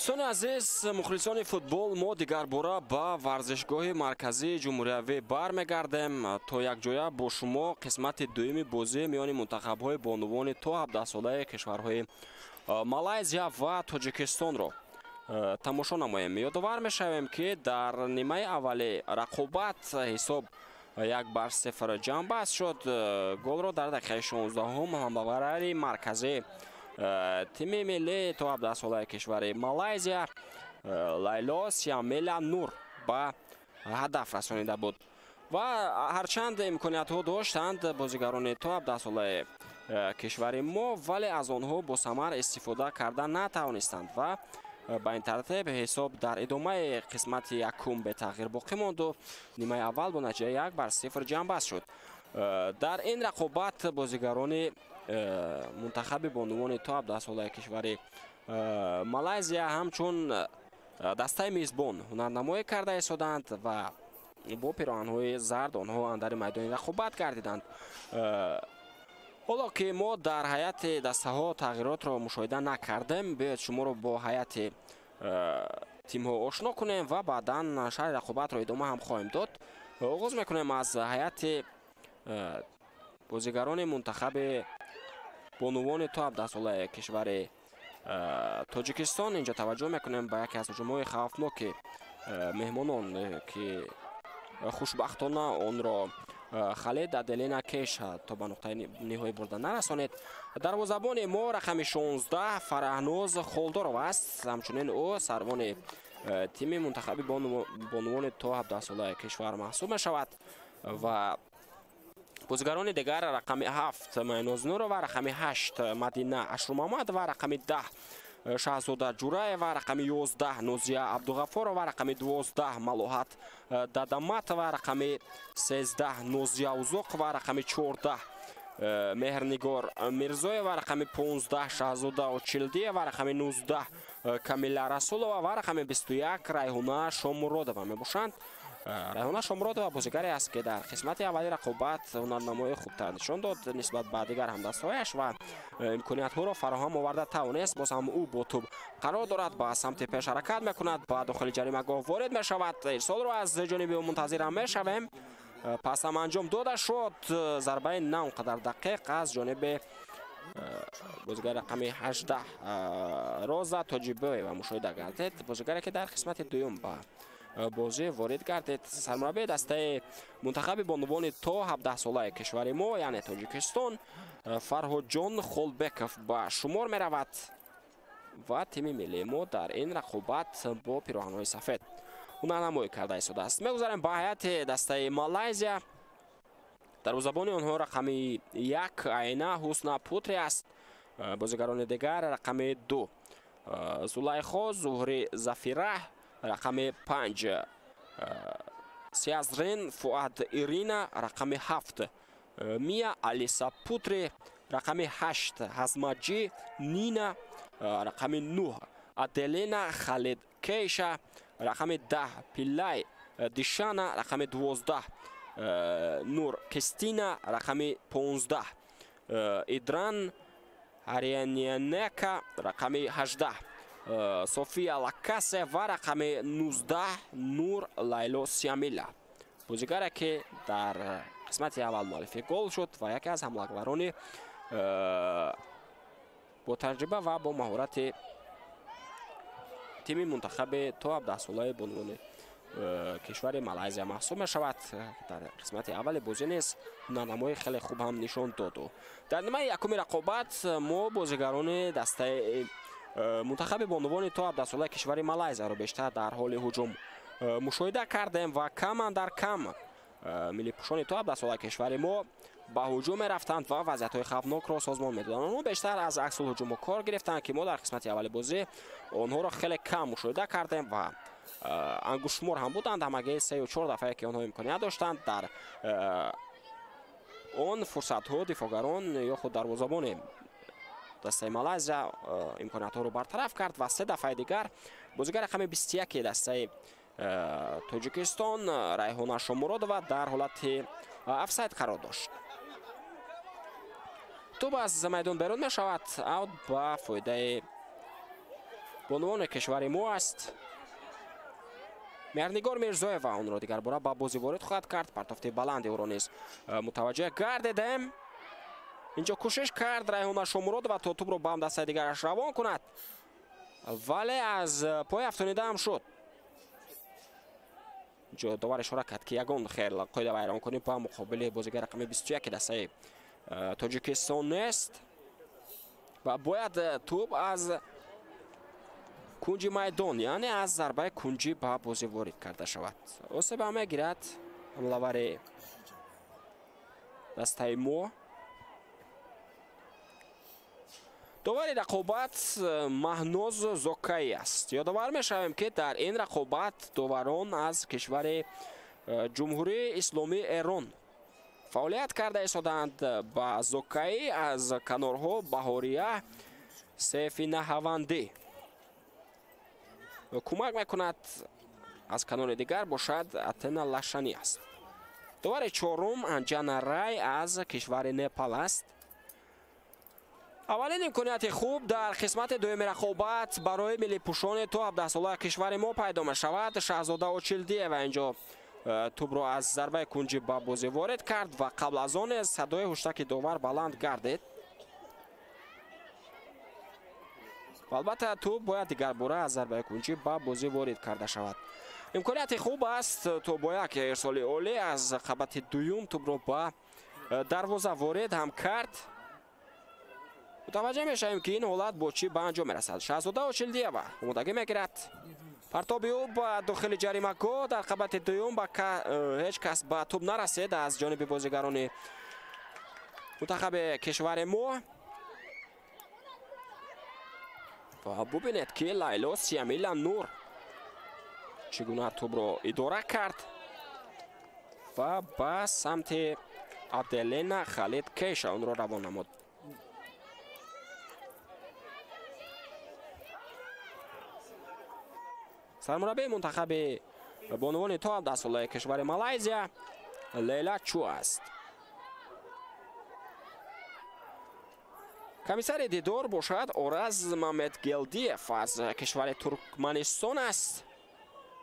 дӯстони азиз, мухлисони футбол, мо дигарбора ба варзишгоҳи марказии ҷумҳуриявӣ бармегардем то якҷоя бо шумо қисмати дуюми бозии миёни мунтахабҳои бонувони то 17-солаи кишварҳои Малайзия ва Тоҷикистонро тамошо намоем. Ёдовар мешавем, ки дар нимаи аввали рақобат ҳисоб 1-0 ҷамъбаст шуд. голро дар дақиқаи 16-ум ҳамбавари марказии тими миллии то 17-солаи кишвари Малайзия Лайло Сиамела Нур ба ҳадаф расонида буд ва ҳарчанд имкониятҳо доштанд бозигарони то 17-солаи кишвари мо, вале аз онҳо бо самар истифода карда натавонистанд ва ба ин тартиб ҳисоб дар идомаи қисмати якум бетағйир боқӣ монду нимаи аввал бо натиҷаи 1-0 ҷамъбаст шуд. дар ин рақобат бозигарони мунтахаби бонувони то 17-солаи кишвари Малайзия ҳамчун дастаи мизбон ҳунарнамоӣ карда истоданд ва бо пироҳанҳои зард онҳо андари майдони рақобат гардиданд. ҳоло ки мо дар ҳайати дастаҳо тағйиротро мушоҳида накардем, биёед шуморо бо ҳайати тимҳо ошно кунем ва баъдан шарҳи рақобатро идома ҳам хоҳем дод. оғоз мекунем аз ҳайати бозигарони мунтахаби бонувони то 17-солаи кишвари Тоҷикистон. инҷо таваҷҷӯҳ мекунем ба яке аз ҳуҷумҳои хавфноки меҳмонон ки хушбахтона онро Халид Аделина Кеш то ба нуқтаи ниҳоӣ бурда нарасонид. дарвозабони мо рақами 16 Фараҳноз Холдоров аст. ҳамчунин ӯ сарвони тими мунтахаби бонувони то 17-солаи кишвар маҳсуб мешавад ва бозигарони дигар рақами 7 Майноз Нуро ва рақами 8 Мадина Ашрумамад ва рақами 10 Шаҳзода Ҷураева, рақами 11 Нозия Абдуғафорова ва рақами 12 Малоҳат Дадамат ва рақами 13 Нозия Узоқ ва рақами 14 Меҳрнигор Мирзоева, рақами 15 Шаҳзода Очилдиева, рақами 19 Камила Расулова ва рақами 21 Райҳона Шомуродова мебошанд. Райҳона Шомуродова бозигаре аст ки дар қисмати аввали рақобат ҳунарнамоии хубтар нишон дод нисбат ба дигар ҳамдастҳояш ва имкониятҳоро фароҳам оварда тавонист. боз ҳам ӯ бо тӯб қарор дорад, ба самти пеш ҳаракат мекунад, ба дохили ҷаримагоҳ ворид мешавад. ирсолро аз ҷониби ӯ мунтазирам мешавем. пас ҳам анҷом дода шуд. зарбаи нав қадар дақиқ аз ҷониби бозигари рақами 18 Роза Тоҷибоева мушоҳида гардид. бозигаре ки дар қисмати дуюм ба бозӣ ворид гардид. сармураббии дастаи мунтахаби бонувони то 17-солаи кишвари мо, яъне Тоҷикистон, Фарҳодҷон Холбеков ба шумор меравад ва тими миллии мо дар ин рақобат бо пироҳанҳои сафед ҳунарнамоӣ карда истодааст. мегузарем ба ҳайати дастаи Малайзия. дарвозабони онҳо рақами 1 Айна Ҳусна Путри аст. бозигарони дигар рақами 2 Зулайхо Зуҳри Зафира, рақами 5 Сиазрин Фуад Ирина, рақами 7 Мия Алиса Путри, рақами 8 Ҳазмаҷи Нина, рақами 9 Аделина Халид Кейша, рақами 10 Пиллай Дишана, рақами 12 Нур Кристина, рақами 15 Идран Ариянянека, рақами 18 София Лакасе ва рақами 19 Нур Лайло Сиамила. бозигаре ки дар қисмати аввал муаллифи гол шуд ва яке аз ҳамлагварони бо таҷриба ва бо маҳорати тими мунтахаби то 17 солаи бонувони кишвари Малайзия маҳсуб мешавад. Дар қисмати аввали бозӣ низ ҳунарнамои хеле хуб ҳам нишон доду. Дар нимаи якуми рақобат мо бозигарони дастаи мунтахаби бонувони то 17 солаи кишвари Малайзияро бештар дар ҳоли ҳуҷум мушоҳида кардем ва каман дар кам миллипӯшони то 17 солаи кишвари мо ба ҳуҷум мерафтанд ва вазъиятҳои хавфнокро созмон медоданд. онҳо бештар аз аксулҳуҷумҳо кор гирифтанд ки мо дар қисмати аввали бозӣ онҳоро хеле кам мушоҳида кардем ва ангушшумор ҳам буданд. ҳамагӣ 3 ё 4 дафъае ки онҳо имконият доштанд дар он фурсатҳо дифоъгарон ё худ дарвозабони дастаи Малайзия имкониятҳоро бартараф кард ва 3 дафъаи дигар бозигар рақами 21 дастаи Тоҷикистон Райҳона Шомуродова дар ҳолати офсайд қарор дошт. тӯб аз майдон берун мешавад. аут ба фоидаи бонувони кишвари мо аст. Меҳрнигор Мирзоева онро дигар бора ба бозӣ ворид хоҳад кард. партофти баланди ӯро низ мутаваҷҷеҳ гардидем. инҷо кӯшиш кард Райҳона Шомуродова то тӯбро ба дастаи дигараш равон кунад, вале аз пои афтонида ҳам шуд. инҷо довар ишора кард ки ягон хел қоида вайронкунӣ ба муқобили бозигар рақами 21 дастаи Тоҷикистон нест ва бояд тӯб аз кунҷи майдон, яъне аз зарбаи кунҷӣ ба бозӣ ворид карда шавад. осеба мегирад ҳамлавари дастаи мо. довари рақобат Маҳноз Зокаи аст. ёдовар мешавем ки дар ин рақобат доварон аз кишвари ҷумҳурии исломии Эрон фаъолият карда истоданд. ба Зокаи аз канорҳо Баҳория Сейфи Наҳавандӣ кӯмак мекунад. аз канори дигар бошад Атена Лашани аст. довари чорум Анҷана Рай аз кишвари Непал аст. аввалин имконияти хуб дар қисмати дуюми рақобат барои миллипӯшони то 17 солаи кишвари мо пайдо мешавад. Шаҳзода Очилдиева инҷо тӯбро аз зарбаи кунҷӣ ба бозӣ ворид кард ва қабл аз он садои ҳуштаки довар баланд гардид. албатта тӯб бояд дигар бора аз зарбаи кунҷӣ ба бозӣ ворид карда шавад. имконияти хуб аст то бо як ирсоли олӣ аз қабати дуюм тӯбро ба дарвоза ворид ҳам кард. мутаваҷҷеҳ мешавем ки ин ҳолат бо чӣ ба анҷом мерасад. Шаҳзода Очилдиева омодагӣ мегирад. партоби ӯ ба дохили ҷаримагоҳ дар қабати дуюм ҳеҷ кас ба тӯб нарасид аз ҷониби бозигарони мунтахаби кишвари мо. ва бубинед ки Лайло Сиамила Нур чӣ гуна тӯбро идора кард ва ба самти Аделена Халид Кейша онро равон намуд. сармураббии мунтахаби бонувони то 17 солаи кишвари Малайзия Лейла Чу аст. комиссари дидор бошад Ораз Мамедгелдиев аз кишвари Туркманистон аст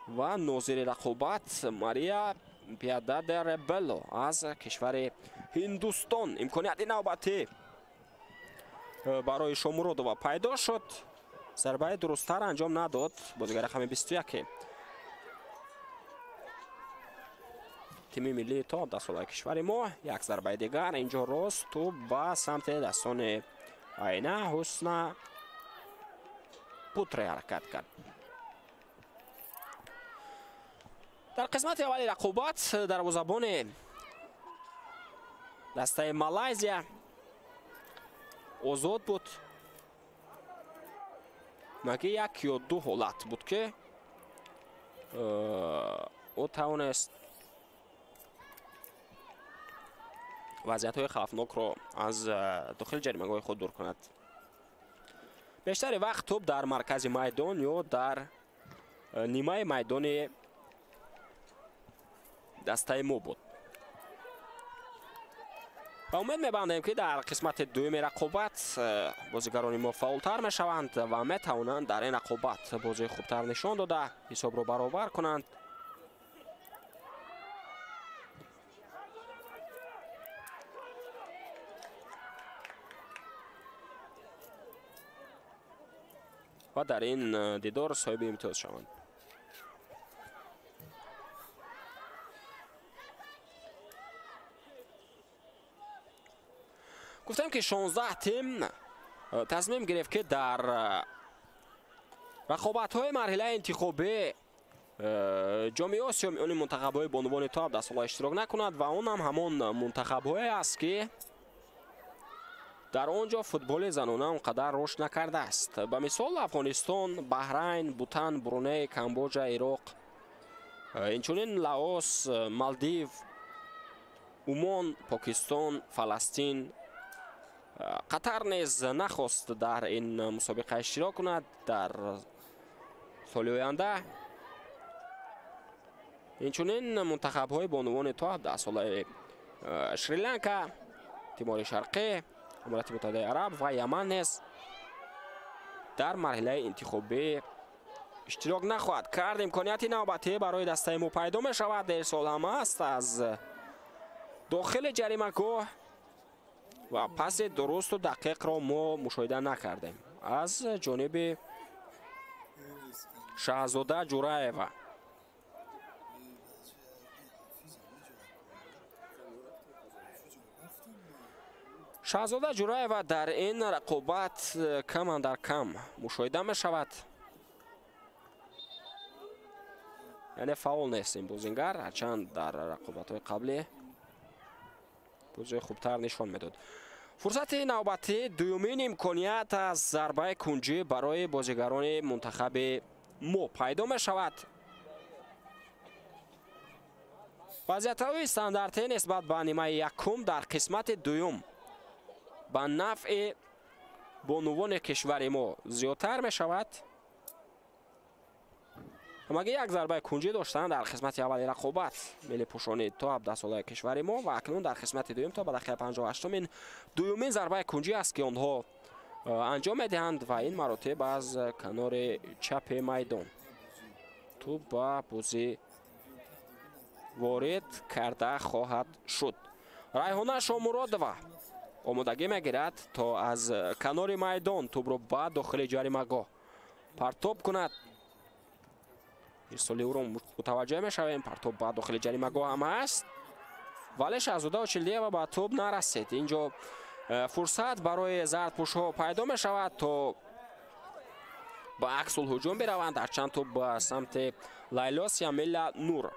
ва нозири рақобат Мария Пиададеребело аз кишвари Ҳиндустон. имконияти навбатӣ барои Шомуродова пайдо шуд. зарбаи дурусттар анҷом надод бозигар рақами 21 тими миллии то 17 солаи кишвари мо. як зарбаи дигар инҷо рост тӯб ба самти дастони Айна Ҳусна Путре ҳаракат кард. дар қисмати аввали рақобат дарвозабони дастаи Малайзия озод буд. маги як ё ду ҳолат буд ки ӯ тавонист вазъиятҳои хавфнокро аз дохили ҷаримагоҳи худ дур кунад. бештари вақт тӯб дар маркази майдон ё дар нимаи майдони дастаи мо буд. ва умед мебандем ки дар қисмати дуюми рақобат бозигарони мо фаъолтар мешаванд ва метавонанд дар ин рақобат бозии хубтар нишон дода ҳисобро баробар кунанд. و در این دیدار صاحب امتیاز شوند. گفتم که 16 تیم تصمیم گرفت که در رقابت‌های مرحله انتخابی جام آسیا میان منتخب‌های بانوان توپ در سال اشتراک نکند و اون هم همان منتخب‌هایی است که در آنجا فوتبال زنانه اونقدر رشد نکرده است. به مثال افغانستان، بحرین، بوتان، برونی، کامبوجا، عراق، اینچنین لاوس، مالدیو، عمان، پاکستان، فلسطین، قطر نیز نخواست در این مسابقه اشتراک کند. در سال آینده اینچنین منتخب‌های بانوان توپ در سال سریلانکا، تیمور شرقی، امارات متحده عرب و یمن نیز در مرحله انتخابی اشتراک نخواهد کرد. امکانیت نوبتی برای دسته ما پیدا می شود. در سال هم است از داخل جریمه‌گاه و پس درست و دقیق را ما مشاهده نکردیم از جانب شهزاده جورایوا. شهزاده جورایوا در این رقابت کم در کم مشاهده می شود، یعنی فعال نیست این بازیگر، هرچند در رقابت‌های قبلی بازی خوبتر نشان میداد. فرصت نوبتی دومین امکانیت از ضربه کنجی برای بازیگران منتخب ما پیدا می شود. وضعیت‌های استانداردی نسبت به نیمه یکم در قسمت دوم به نفع بانوان کشور ما زیادتر می شود. همگی یک ضربه کنجی داشتند در قسمت اول رقابت ملی پوشانی توپ در سال کشور ما و اکنون در قسمت دوم تا به دقیقه 58 دومین ضربه کنجی است که آنها انجام میدهند و این مراتب از کنار چپ میدان توپ به بازی وارد کرده خواهد شد. ریحانه شامرادова آمادگی میگیرد تا از کنار میدان توپ را به داخل جریمه‌گاه پرتاب کند. ارسالی او را متوجه میشویم. پرتاب به داخل جریمه‌گاه هم است ولی شهزاده چلدیه به توپ نرسید. اینجا فرصت برای زردپوش‌ها پیدا می شود تا به عکس الهجوم بروند. در چند توپ به سمت لیلا سیامیلا نور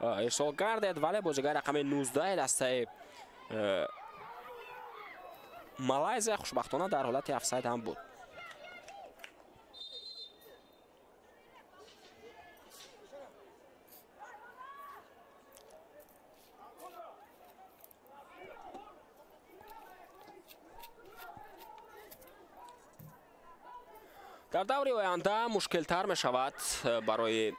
ارسال گردید ولی بازیگر رقم 19 دسته مالایزیا خوشبختانه در حالت افساید هم بود. در دور آینده مشکل‌تر می شود برای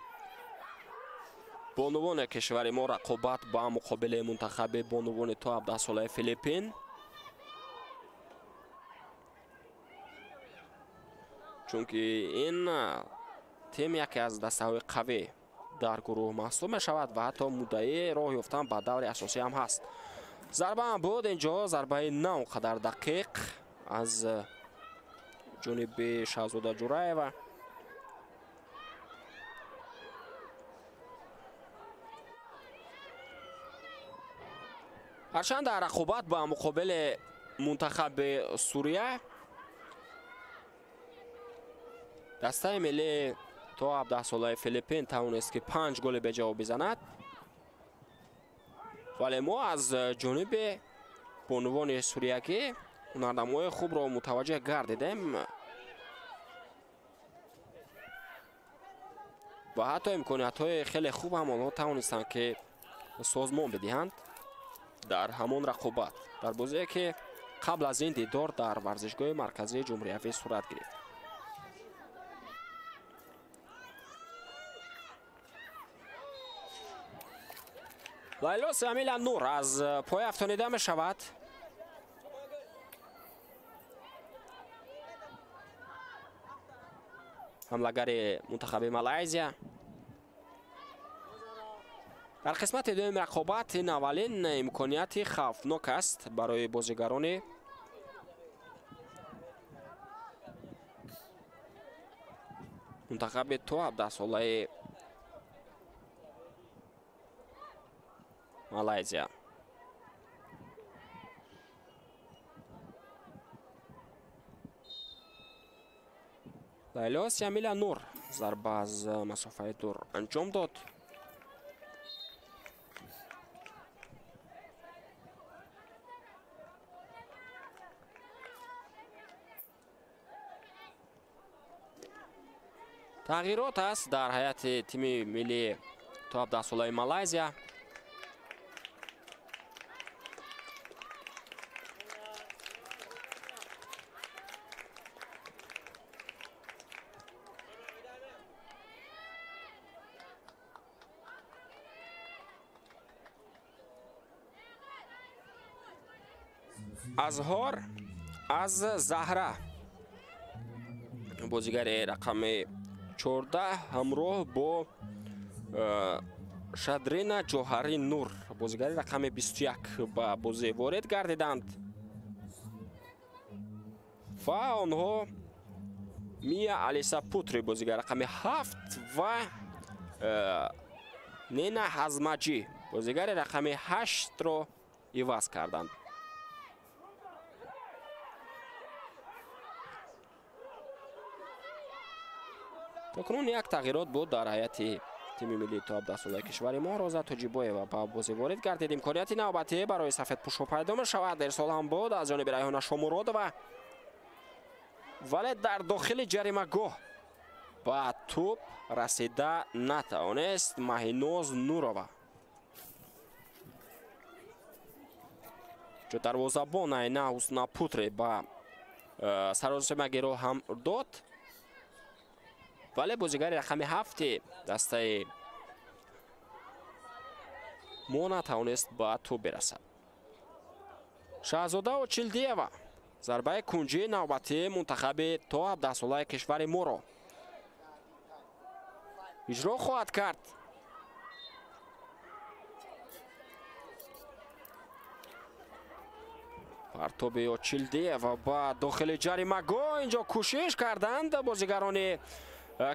بانوان کشور ما رقابت با مقابل منتخب بانوان توپ در سال فیلیپین، چون که این تیم یکی از دسته‌های قوی در گروه محسوب می شود و حتی مدعی راه یافتن به دور اساسی هم هست. ضربه هم بود اینجا، ضربه نه قدر دقیق از جانب شهزاده جورایوا. هرچند در رقابت با مقابل منتخب سوریه دسته ملی تا 17 ساله فیلیپین توانست که 5 گل به جا بزند، ولی ما از جانب بانوان سوریه هنرنمای خوب را متوجه گردیدیم و حتی امکانیت‌های خیلی خوب هم آنها توانستند که سازمان بدهند در همان رقابت، در بازی که قبل از این دیدار در ورزشگاه مرکزی جمهوری اسلامی صورت گرفت. لیلا سیامیلا نور از پای افتانیده می شود. حمله‌گر منتخب مالایزیا در قسمت دوم رقابت این اولین امکانیت خوفناک است برای بازیگران منتخب تو 17 ساله مالایزیا. لیلا سیامیلا نور ضربه از مسافه دور انجام داد. تغییرات است در هیئت تیم ملی تو 17 ساله مالایزیا. اظهار از زهره بازیگر رقم 14 همراه با شادرین جوهری نور بازیگر رقم 21 به بازی وارد گردیدند و آنها میا الیسا پوتری بازیگر رقم 7 و نینا حزمجی بازیگر رقم 8 را عوض کردند. تکنون یک تغییرات بود در هیئت تیم ملی تو 17 ساله کشور ما. روزا توجیبویeva با بازی وارد گردید. امکانیت نوبتی برای سفیدپوش‌ها پیدا می‌شود. در سال هم بود از جانب ریحانه شامورودова ولی در داخل جریمه گاه با توپ رسیده نتوانست ماهیناز نورова. جو دروازه‌بان اینا حسنا پوتری با سرازشی گیرو هم داد ولی بازیگر رقم 7 دسته ما نتوانست با توپ برسد. شاهزاده و چیلدیوا ضربه کنجی نوبتی منتخب تو 17 ساله کشور ما را اجرا خواهد کرد. پرتاب چیلدیوا با داخل جریمه گاه اینجا کوشش کردند بازیگران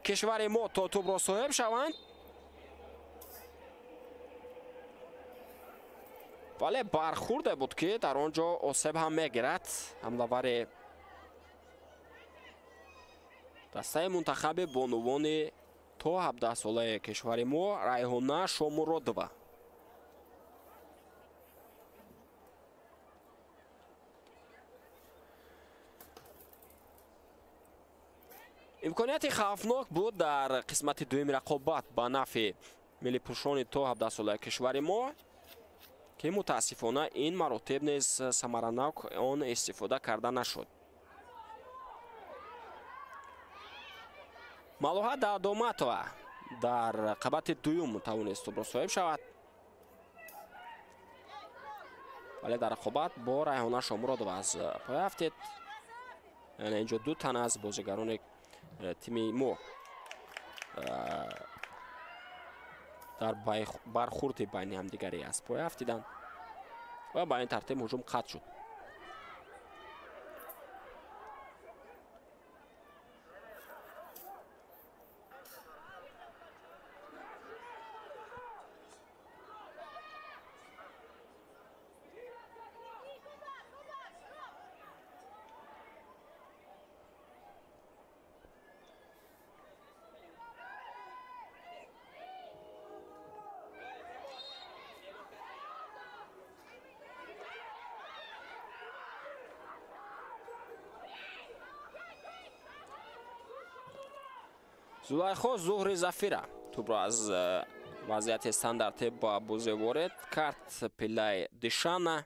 کشور ما تا توپ را صاحب شوند ولی برخورده بود که در آنجا آسیب هم میگیرد. حمله‌ور دسته منتخب بانوان تو 17 ساله کشور ما ریحانه شامورودова. امکانیت خوفناک بود در قسمت دوم رقابت با نفع ملی پوشان تو 17 ساله کشور ما که متاسفانه این مراتب نیز ثمرناک آن استفاده کرده نشد. малоҳа даъдоматова در رقابت دوم توانست توپ را صاحب شود ولی در رقابت با ریحانه شامورودова از پای افتید. یعنی اینجا دو تن از بازیگران تیم ما در برخورد بین همدیگری از پای افتیدند و با این ترتیب هجوم قطع شد. زلیخا زهری زفیره توپ را از وضعیت استانداردی با بازی وارد کرد. پلای دشانه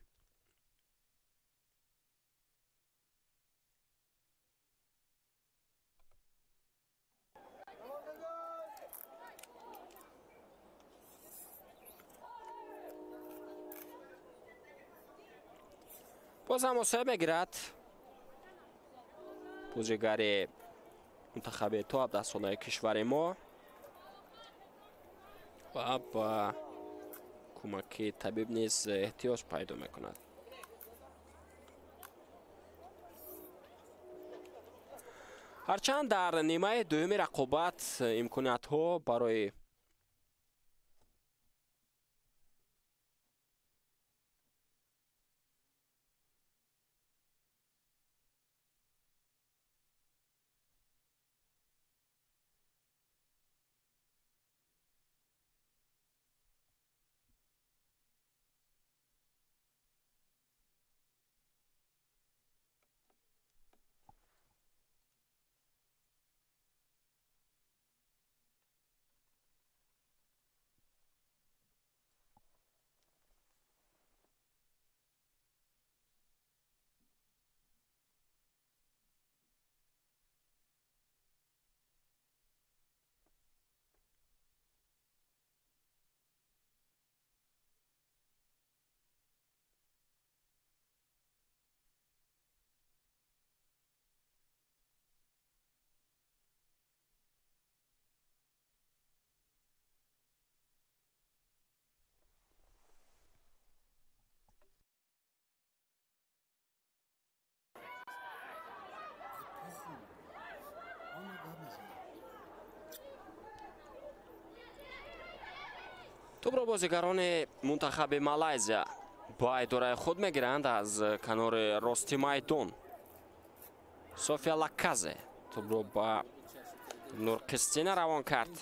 باز هم آسیب میگیرد بازیگر منتخب تو 17 ساله کشور ما و با کمک طبیب نیز احتیاج پیدا میکند. ҳарчанд дар нимаи дуюми рақобат имкониятҳо барои тӯбро бозигарони мунтахаби малайзия ба идораи худ мегиранд аз канори рости майдон. София Лаказе тӯбро ба Нурқистина равон кард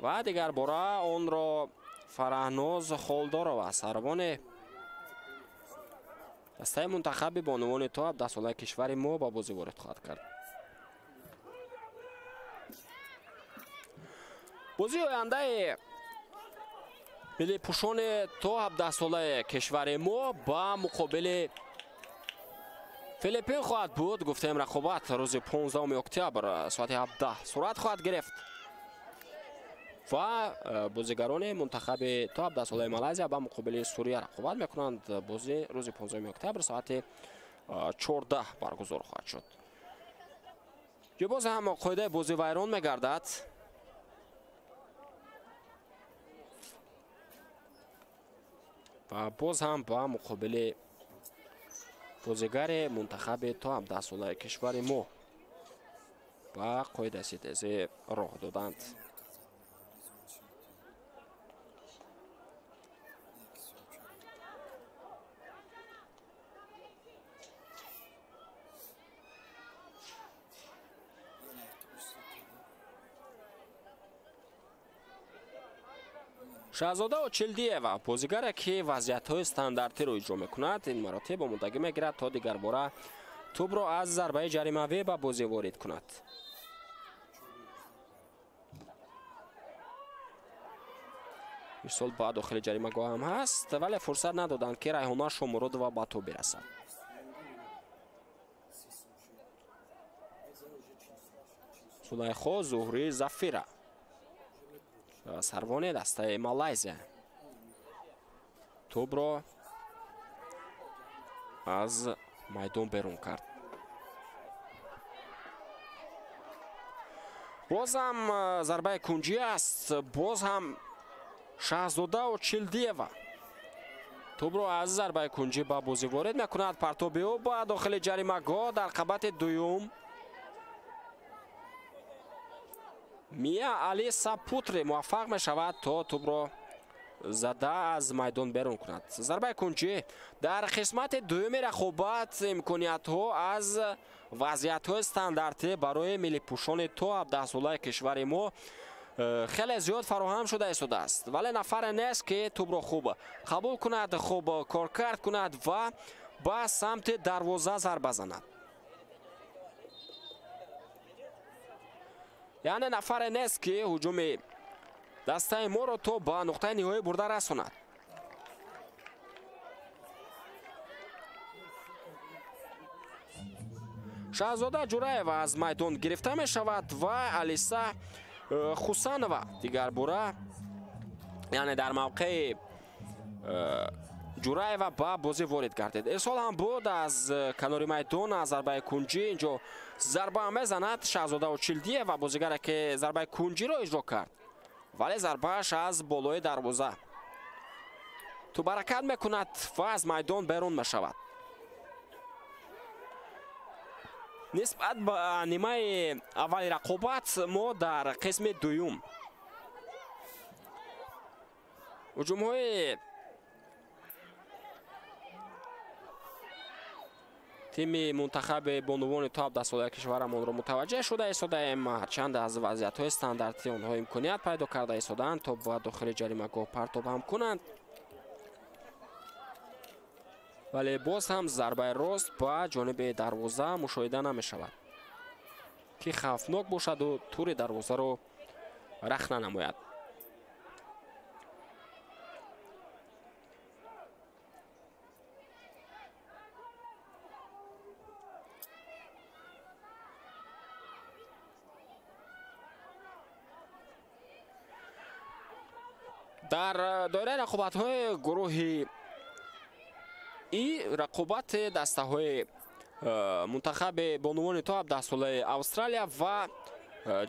ва дигар бора онро Фараҳноз Холдорова сарбони дастаи мунтахаби бонувони то 17-солаи кишвари мо ба бозӣ ворид хоҳад кард. бозии ояндаи миллипӯшони то 17-солаи кишвари мо ба муқобили Филиппин хоҳад буд. гуфтем рақобат рӯзи 15 октябр соати 17 сурат хоҳад гирифт ва бозигарони мунтахаби то 17-солаи Малайзия ба муқобили Сурия рақобат мекунанд. бозӣ рӯзи 15 октябр соати 14 баргузор хоҳад шуд. ё боз ҳам қоидаи бозӣ вайрон мегардад. ва боз ҳам ба муқобили бозигари мунтахаби то 17-солаи кишвари мо ба қоидаи ситезӣ роҳ доданд. шаҳзода Очилдиева бозигаре ки вазъиятҳои стандартиро иҷро мекунад, ин маротиб омодагӣ мегирад то дигар бора тӯбро аз зарбаи ҷаримавӣ ба бозӣ ворид кунад. ирсол ба дохили ҷаримагоҳ ҳам ҳаст, вале фурсат надоданд ки Райҳона Шомуродова ба тӯб бирасад. Сулайхо Зуҳри Зафира сарвони дастаи Малайзия тӯбро аз майдон берун кард. боз ҳам зарбаи кунҷӣ аст. боз ҳам Шаҳзода Очилдиева тӯбро аз зарбаи кунҷӣ ба бозӣ ворид мекунад. партоби ӯ ба дохили ҷаримагоҳ дар қабати дуюм. Мия Али Сапутри муваффақ мешавад то тӯбро зада аз майдон берун кунад. зарбаи кунҷӣ дар қисмати дуюми рақобат имкониятҳо аз вазъиятҳои стандартӣ барои миллипӯшони то 17-солаи кишвари мо хеле зиёд фароҳам шуда истодааст. вале нафаре нест ки тӯбро хуб қабул кунад, хуб коркард кунад ва ба самти дарвоза зарба занад. яъне нафаре нест ки ҳуҷуми дастаи моро то ба нуқтаи ниҳоӣ бурда расонад. Шаҳзода Ҷураева аз майдон гирифта мешавад ва Алиса Хусанова дигар бора яъне дар мавқеи Ҷураева ба бозӣ ворид гардид. ирсол ҳам буд аз канори майдон аз зарбаи кунҷӣ. инҷо зарба мезанад Шаҳзода Очилдиева бозигаре ки зарбаи кунҷиро иҷро кард, вале зарбааш аз болои дарвоза ту баракат мекунад ва аз майдон берун мешавад. نسبت به نیمه اول رقابت ما در قسم دوم هجوم‌های تیم منتخب بانوان تو 17 ساله کشورمان را متوجه شده ایستادیم. هرچند از وضعیت‌های استانداردی آنها امکانیت پیدا کرده ایستادند تا به داخل جریمه‌گاه پرتاب هم کنند، ولی باز هم ضربه راست به جانب دروازه مشاهده نمی‌شود که خوفناک باشد و تور دروازه را رخ ننماید. در دایره رقابت‌های گروه ای رقابت دسته‌های منتخب بانوان تو 17 ساله استرالیا و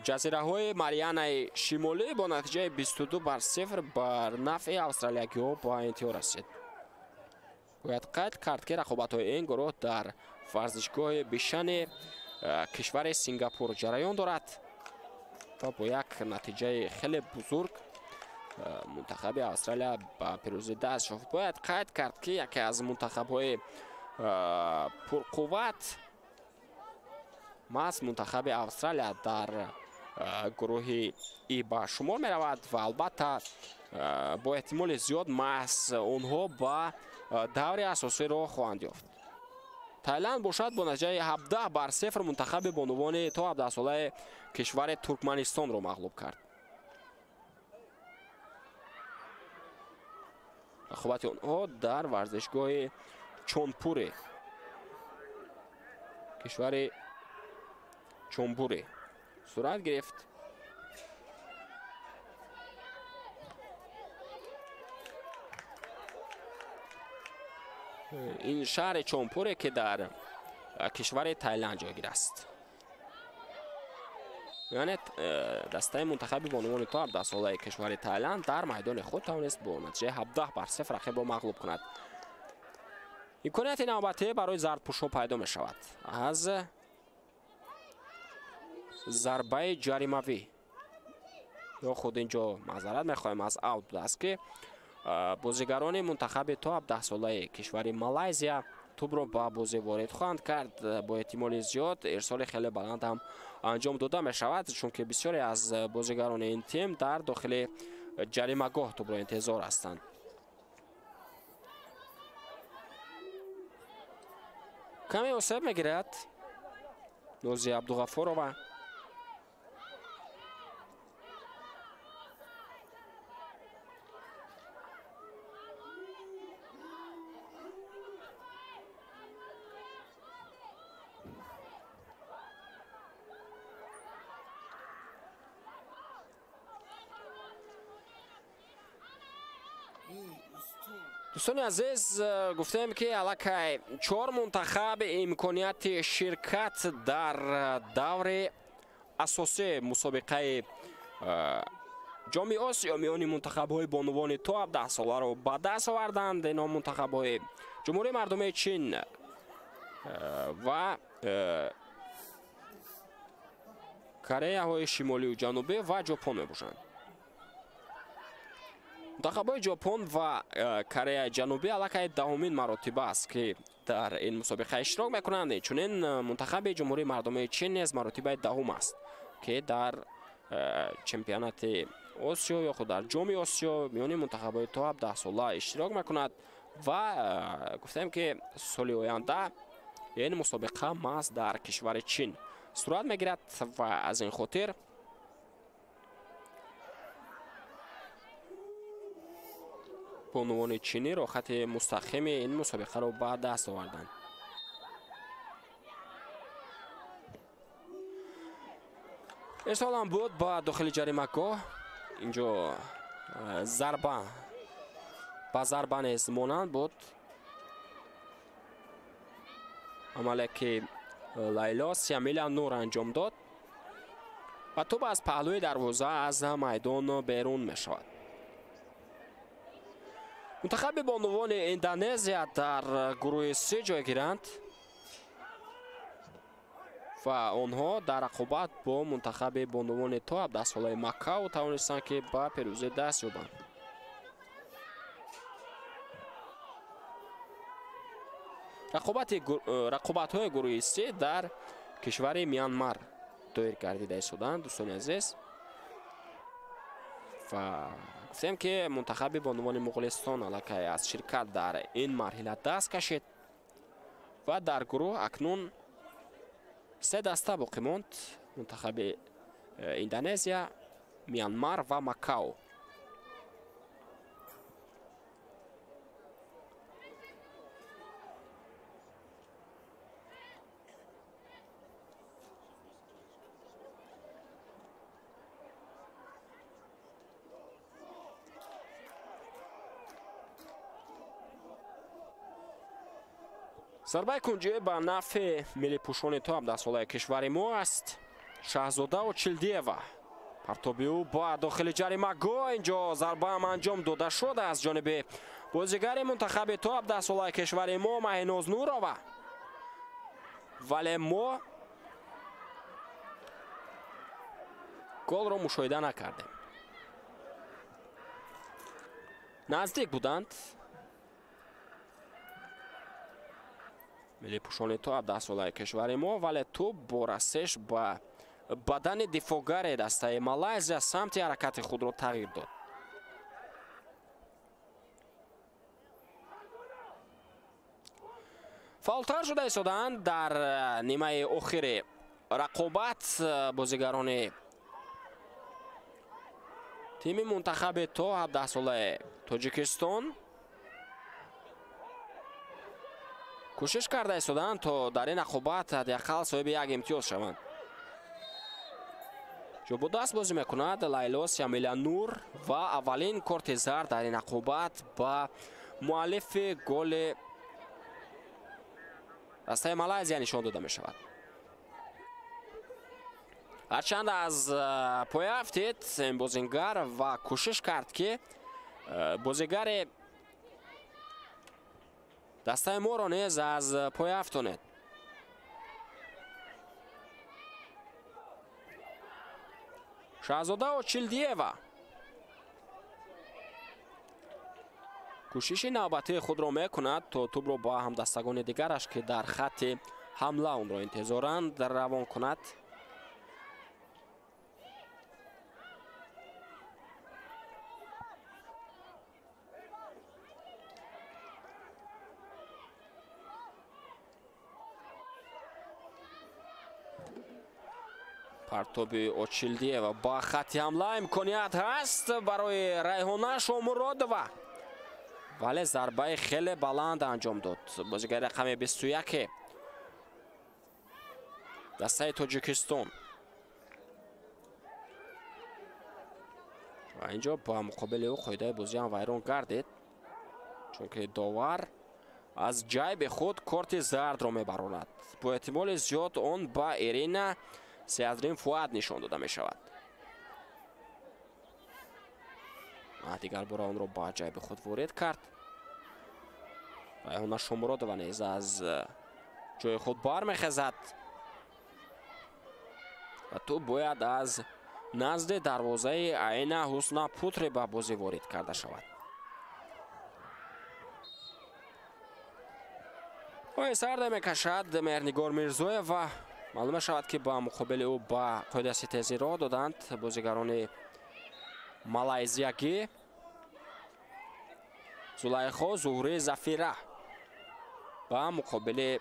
جزیره‌های ماریانا شمالی با نتیجه 22-0 بر نفع استرالیایی‌ها با انتها رسید. باید قید کرد که رقابت‌های این گروه در ورزشگاه بیشن کشور سنگاپور جریان دارد و با یک نتیجه خیلی بزرگ منتخب استرالیا به پیروزی دست یافت. باید قید کرد که یکی از منتخب‌های پرقوت منتخب استرالیا در گروه ای به شمار می رود و البته با احتمال زیاد محض آنها به دور اساسی را خواهند یافت. تایلند باشد با نتیجه 17-0 منتخب بانوان تا 17 ساله کشور ترکمنستان را مغلوب کرد. رقابت آنها در ورزشگاه چونپور کشور چونپور صورت گرفت. این شهر چونپور که در کشور تایلند جایگیر است. یعنی دسته منتخب بانوان تا 17 ساله کشور تایلند در میدان خود توانست با نتیجه 17-0 رقیب را مغلوب کند. امکانیت نوبتی برای زردپوش‌ها پیدا می شود. از ضربه جریمه‌ای یا خود اینجا معذرت می‌خوایم از اوت است که بازیگران منتخب تا 17 ساله کشور مالایزیا توپ را به بازی وارد خواهند کرد. با احتمال زیاد ارسال خیلی بلند هم انجام داده می شود، چون که بسیاری از بازیگران این تیم در داخل جریمه‌گاه توپ را انتظار هستند. کمی آسیب میگیرد نوزی عبدالغفورова. دوستان عزیز، گفتیم که علاقه 4 منتخب امکانیت شرکت در دور اساسی مسابقه جام آسیا میان منتخب‌های بانوان تا 17 ساله را به دست آوردند. اینا منتخب‌های جمهوری مردمی چین و کره های شمالی و جنوبی و ژاپن میباشند. منتخب‌های ژاپن و کره جنوبی علاقه دهمین مراتب است که در این مسابقه اشتراک میکنند، چون این منتخب جمهوری مردمی چین نیز مراتب دهم است که در چمپیونات آسیا یا خود در جام آسیا میان منتخب‌های تا 17 ساله اشتراک میکند و گفتیم که سال آینده این مسابقه محض در کشور چین صورت میگیرد و از این خاطر بانوان چینی را خط مستقیم این مسابقه را به دست آوردند. ارسال هم بود با داخل جریمه‌گاه. اینجا ضربه با ضربه نیز مانند بود، عملی که لیلا سیامیلا نور انجام داد و توپ از پهلوی دروازه از میدان بیرون می شود. منتخب بانوان اندونزیا در گروه 3 جای گیرند. ва онҳо дар рақобат бо мунтахаби бонувони то 17 солаи Макао тавонистанд ки ба пирӯзӣ даст ёбанд. рақобатҳои гурӯҳи се дар кишвари Мянмар доир гардида истоданд. дӯстони азиз, ва гуфтем ки мунтахаби бонувони Муғулистон аллакай аз ширкат дар ин марҳила даст кашид ва дар гурӯҳ акнун се даста боқӣ монд: мунтахаби Индонезия, Мянмар ва Макао. зарбаи кунҷӣ ба нафъи миллипӯшони то 17 солаи кишвари мо аст. Шаҳзодау Чилдиева партоби ӯ ба дохили ҷаримагоҳ. инҷо зарбаам анҷом дода шуд аз ҷониби бозигари мунтахаби то 17 солаи кишвари мо Маҳиноз Нурова, вале мо голро мушоҳида накардем. наздик буданд миллипӯшони то 17 солаи кишвари мо, вале ту бо расеш ба бадани дифогари дастаи Малайзия самти ҳаракати худро тағйир дод. фаъолтар шуда истоданд дар нимаи охири рақобат бозигарони тими мунтахаби то 17 солаи Тоҷикистон. кӯшиш карда истоданд то дар ин рақобат ҳадиақал соҳиби як имтиёз шаванд. ҷобу даст бозӣ мекунад Лайло Сиамиля Нур ва аввалин корти зард дар ин рақобат ба муаллифи голи дастаи Малайзия нишон дода мешавад. ҳарчанд аз поя афтид ин бозингар ва кӯшиш кард ки бозигари дастаи моро нез аз поя афтонед. Шаҳзодау Чилдиева кӯшиши навбатии худро мекунад то тӯбро ба ҳамдастагони дигараш ки дар хатти ҳамла онро интизоранд равон кунад. партоби Очилдиева ба хатти ҳамла имконият ҳаст барои Райҳона Шомуродова, вале зарбаи хеле баланд анҷом дод бозигари рақами 21 дастаи Тоҷикистон. ва инҷо ба муқобили ӯ қоидаи бозиам вайрон гардид, чунки довар аз ҷайби худ корти зардро мебаронад. бо эҳтимоли зиёд он ба Ирина Сиазрин Фуад нишон дода мешавад. дигар бора онро ба ҷайби худ ворид кард. Райҳона Шомуродова низ аз ҷои худ бармехезад ва ту бояд аз назди дарвозаи Аина Ҳусна Путри ба бозӣ ворид карда шавад. сарда мекашад Меҳрнигор Мирзоева. маълум мешавад ки ба муқобили ӯ ба қоидаи ситезӣ роҳ доданд бозигарони малайзиягӣ Зулайхо Зуҳри Зафира ба муқобили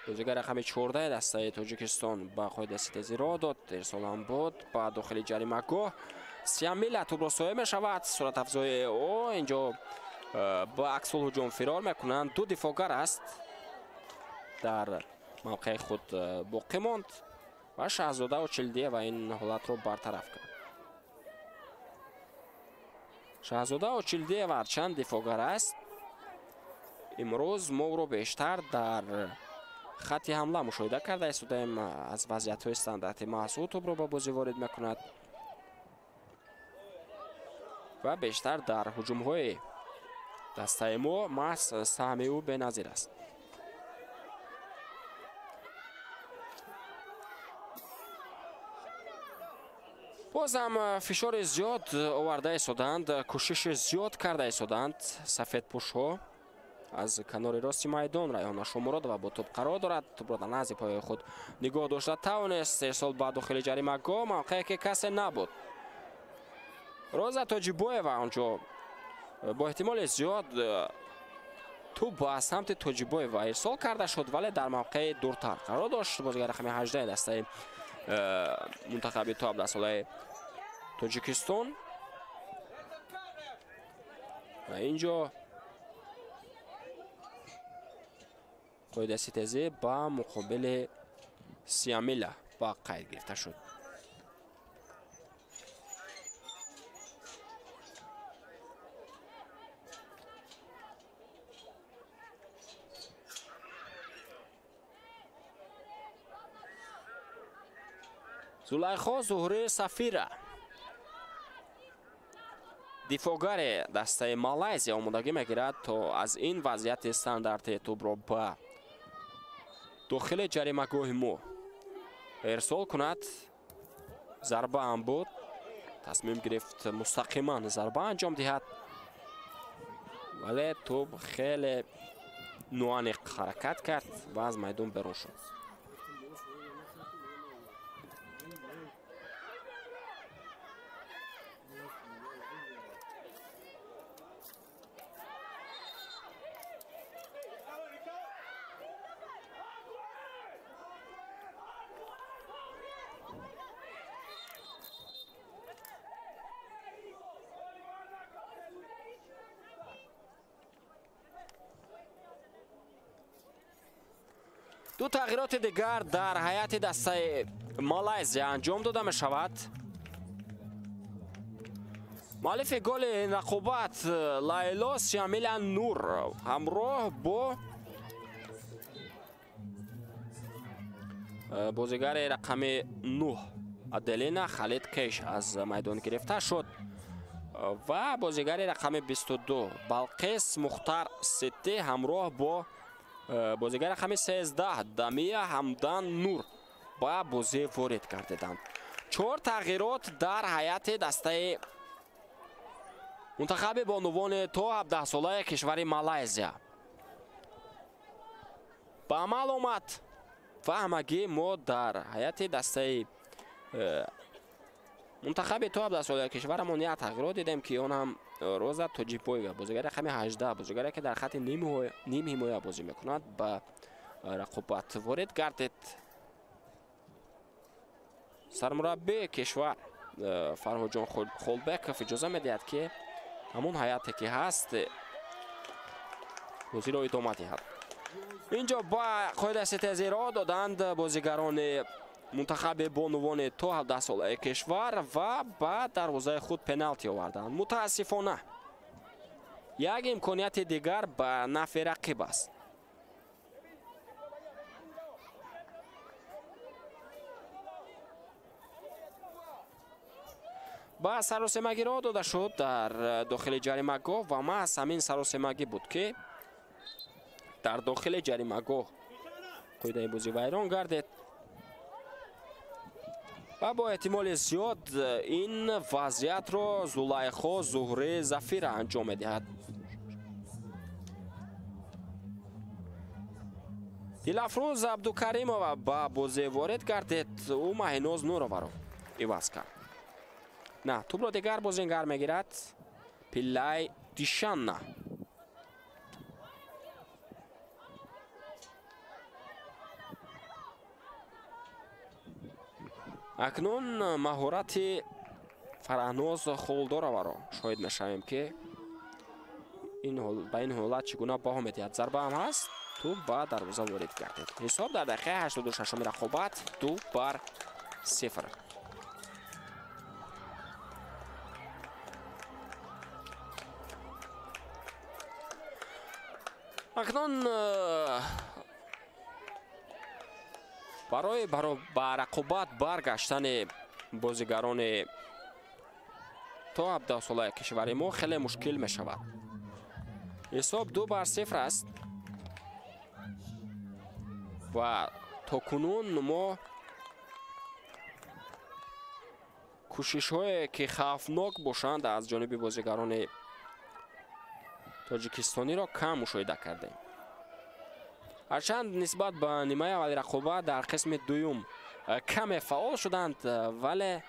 бозигари рақами 14 дастаи Тоҷикистон ба қоидаи ситезӣ роҳ дод. ирсолам буд ба дохили ҷаримагоҳ. Сиамиля тӯбро соҳиб мешавад. суратафзои о инҷо ба аксул ҳуҷум фирор мекунанд. ду дифогар аст дар мавқеи худ боқӣ монд ва Шаҳзодау Чилдиева ин ҳолатро бартараф кард. Шаҳзодау Чилдиева ҳарчанд дифогар аст, имрӯз мо ӯро бештар дар хатти ҳамла мушоҳида карда истодаем. аз вазъиятҳои стандарти маҳсул тӯбро ба бозӣ ворид мекунад ва бештар дар ҳуҷумҳои дастаи мо маҳз саҳми ӯ беназир аст. بازم فشار زیاد آورده ایستادند، کوشش زیاد کرده ایستادند سفیدپوش‌ها. از کنار راست میدان ریحانه شامراد و با توپ قرار دارد. توپ را در نزد پای خود نگاه داشته توانست ارسال به داخل جریمه‌گاه، موقعی که کسی نبود. روزا توجیبویوا آنجا با احتمال زیاد توپ به سمت توجیبویوا ارسال کرده شد، ولی در موقع دورتر قرار داشت. بازیگر رقم 18 دسته منتخب تو 17 ساله تاجیکستان و اینجا قاید سیتزه با مقابل سیامیلا با قید گرفته شد. زلیخا زهره سفیره دفاعگر دسته مالایزیا آمادگی میگیرد تا از این وضعیت استاندارد توپ را به داخل جریمه‌گاه ما ارسال کند. ضربه هم بود، تصمیم گرفت مستقیما ضربه انجام دهد، ولی توپ خیلی نوانق حرکت کرد و از میدان بیرون شد. دو تغییرات دیگر در هیئت دسته مالایزیا انجام داده می شود. مؤلف گل این رقابت لایلا سیامیلا نور همراه با بازیگر رقم 9 ادلینا خالد کیش از میدان گرفته شد و بازیگر رقم 22 بلقیس مختار ستی همراه با بازیگر رقم 13 دمیه همدان نور با بازی وارد گردیدند. 4 تغییرات در هیئت دسته منتخب بانوان تو 17 ساله کشور مالایزیا با عمل آمد و همگی ما در هیئت دسته منتخب تو 17 ساله کشورمون یک تغییرات دیدیم که اون هم روزا توجیبویوا بازیگر رقم 18 بازیگری که در خط نیم حمایه بازی میکند با رقابت وارد گردید. سرمربی کشور فرهاد جان خولبکوف اجازه میدهد که همون هیئتی که هست بازی را ادامه دهد. اینجا با قاعده استعزیر را دادند بازیگران منتخب بانوان تو 17 ساله کشور و بعد دروازه خود پنالتی آوردند. متاسفانه یک امکانیت دیگر به نفع رقیب است. با سراسیمگی را داده شد در داخل جریمه‌گاه و محض همین سراسیمگی بود که در داخل جریمه‌گاه قاعده بازی ویران گردید و با احتمال زیاد این وضعیت را زلیخا زهره زفیر انجام می‌دهد. دلافروز عبدالکریمова با بازی وارد گردید. او مهیناز نورова را عوض کرد. نه، توپ را دیگر بازیگر میگیرد پیلای دیشانا. اکنون مهارت فرهناز خولدارова را شاهد میشویم که به این حالت چگونه بها میدهد. ضربه هم هست، توپ به دروازه وارد گردید. حساب در دقیقه 86 رقابت 2-0. اکنون برای به رقابت برگشتن بازیگران تا 17 ساله کشور ما خیلی مشکل می شود. حساب 2-0 است و تا کنون ما کوشش‌هایی که خوفناک باشند از جانب بازیگران تاجیکستانی را کم مشاهده کردیم. هرچند نسبت به نیمه اولی رقابت در قسم دوم کم فعال شدند، ولی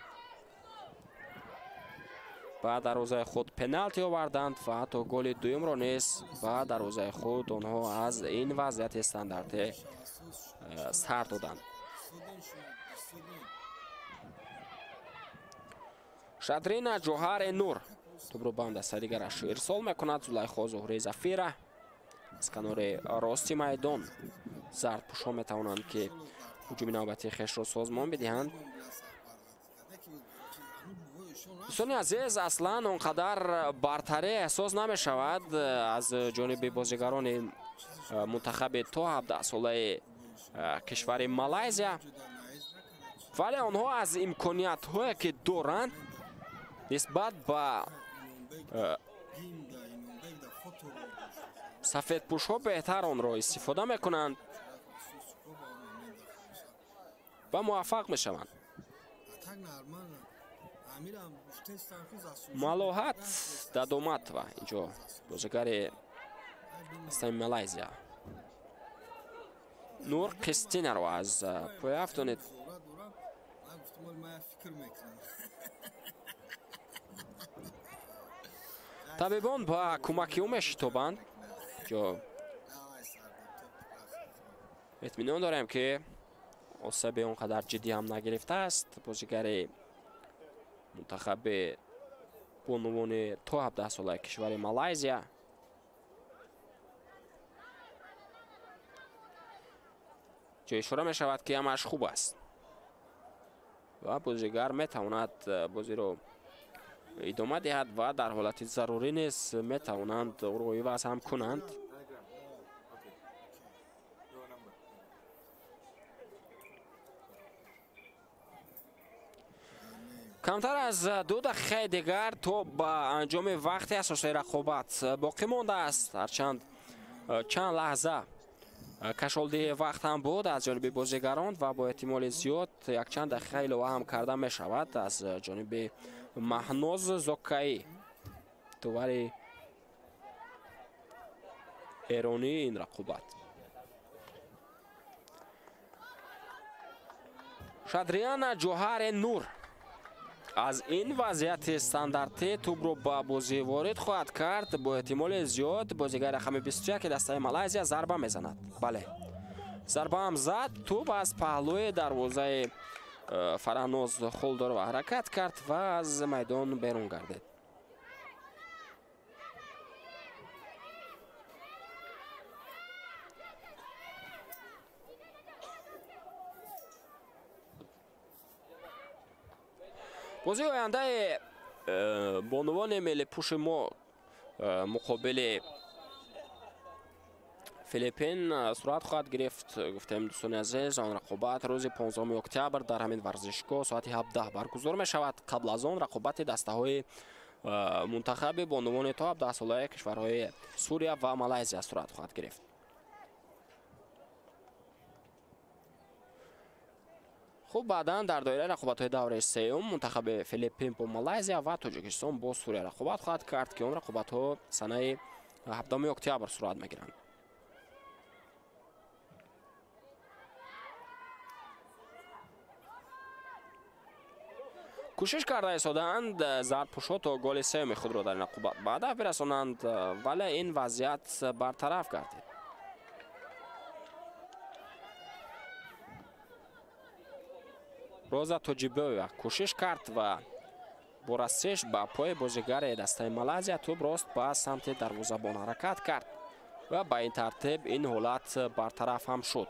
بعد دروازه خود پنالتی آوردند و حتی گل دوم را نیز بعد دروازه خود آنها از این وضعیت استانداردی سر دادند. شادرین جوهر نور توپ را به دسته دیگرش ارسال میکند. زلیخا زهره زفیره از کنار راستی میدان زردپوش‌ها میتوانند که هجوم نوبتی خویش را سازمان بدهند. دوستان عزیز، اصلا اونقدر برتری احساس نمی شود از جانب بازیگران منتخب تا 17 ساله کشور مالایزیا، ولی آنها از امکانیت هایی که دارند نسبت به سفیدپوش ها بهتر آن را استفاده میکنند و موفق میشوند. مالوحت دادومت و اینجا بازیگر استان مالایزیا نور قسطینه را از پای افتانید. طبیبان با کمکی او میشتابند. جا اطمینان داریم که آسیب اونقدر جدی هم نگرفته است. بازیگر منتخب به عنوان تا 17 ساله کشور مالایزیا جا اشاره می شود که همش خوب است و بازیگر می تواند بازی را ادامه دهد و در حالت ضروری نیست می توانند او را عوض هم کنند. کمتر از 2 دقیقه دیگر تا با انجام وقت اساسی رقابت باقی مانده است. هرچند چند لحظه کشالدهی وقت هم بود از جانب بازیگران و با احتمال زیاد یک چند دقیقه علاوه هم کرده می شود از جانب مهناز زاکایی داور ایرانی این رقابت. شادریان جوهر نور از این وضعیت استانداردی توپ رو با بازی وارد خواهد کرد. با احتمال زیاد بازیگر رقم 21 که دسته مالایزیا ضربه میزند. بله، ضربه هم زد. توپ از پهلوی دروازه فرهناز خلدار و حرکت کرد و از میدان بیرون گردید. بازی آینده بانوان ملی پوش ما مقابل فیلیپین صورت خواهد گرفت. گفتیم دوستان عزیز، آن رقابت روز 15 اکتبر در همین ورزشگاه ساعت 17 برگزار می شود. قبل از آن رقابت دسته های منتخب بانوان تا 17 ساله کشورهای سوریه و مالایزیا صورت خواهد گرفت. خب بعدا در دایره رقابت‌های دوره سوم منتخب فیلیپین با مالایزیا و تاجیکستان با سوریه رقابت خواهد کرد که آن رقابت‌ها سنه 17 اکتبر صورت می‌گیرند. کوشش کرده ایستادند زردپوش‌ها تا گل سوم خود را در این رقابت به هدف برسانند، ولی این وضعیت برطرف گردید. روزا توجیبوی کوشش کرد و با رسش به پای بازیگر دسته مالایزیا توپ راست به سمت دروازه‌بان حرکت کرد و به این ترتیب این حالت برطرف هم شد.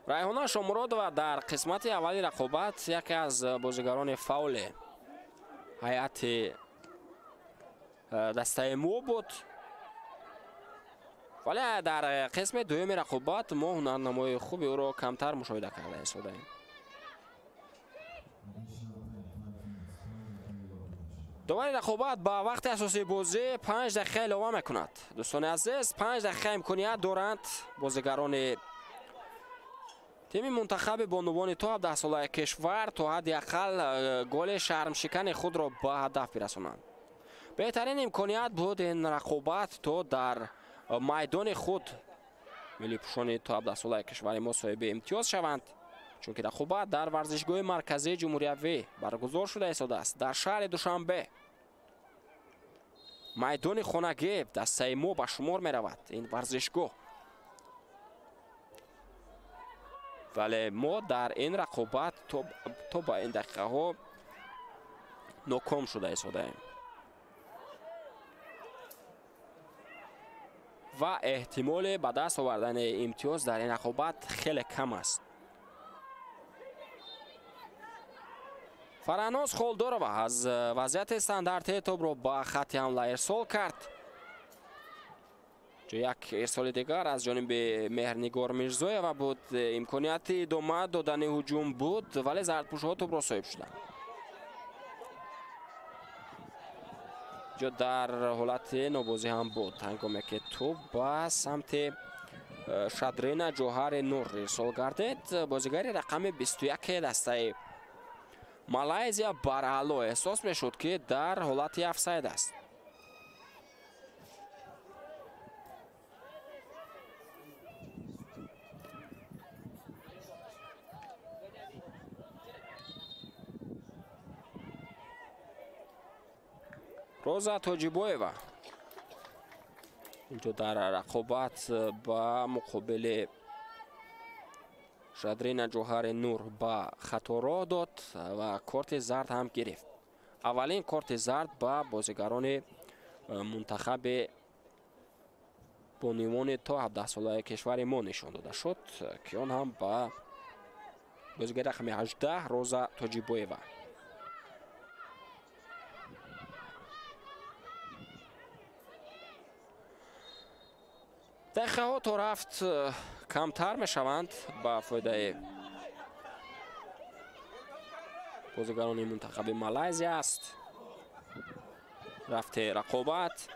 ریحانه شامرادووا در قسمت اولی رقابت یکی از بازیگران فاول هیئت دسته مو بود، ولی در قسم دوم رقابت ما هنرنمای خوبی او را کمتر مشاهده کرده ایستادیم. داور رقابت با وقت اساسی بازی 5 دقیقه اضافه میکند. دوستان عزیز، 5 دقیقه امکانیت دارند بازیگران تیم منتخب بانوان تو 17 ساله کشور تا حداقل گل شرمشکن خود را به هدف برسانند. بهترین امکانیت بود این رقابت تا در میدان خود ملی پوشان تو 17 ساله کشور ما صاحب امتیاز شوند، چون که رقابت در ورزشگاه مرکزی جمهوری وی برگزار شده است در شهر دوشنبه. میدان خانگی دسته ما به شمار می رود این ورزشگاه، ولی ما در این رقابت تا با این دقیقه ها ناکام شده ایم و احتمال به دست آوردن امتیاز در این رقابت خیلی کم است. فرانوز خولدورова از وضعیت استانداردی توپ را به خط حمله ارسال کرد. یک ارسال دیگر از جانب مهرنگار میرزایeva بود. امکانیت ادامه دادن هجوم بود ولی زردپوش‌ها توپ را صاحب شدند. جو در حالت نوبازی هم بود هنگامی که توپ به سمت شادرینا جوهر نور ارسال گردید. بازیگر رقم 21 دسته مالایزیا برالو احساس میشد که در حالت افساید است. روزا توجیبویوا اینجا در رقابت با مقابل شادرینا جوهر نور با خطا راه داد و کارت زرد هم گرفت. اولین کارت زرد با بازیگران منتخب بانوان تا 17 ساله کشور ما نشان داده شد که آن هم با بازیگر رقم 18 روزا توجیبویوا. دقیقه ها تا رفت کمتر می شوند با فایده بازیگران منتخب مالایزیا است. رفت رقابت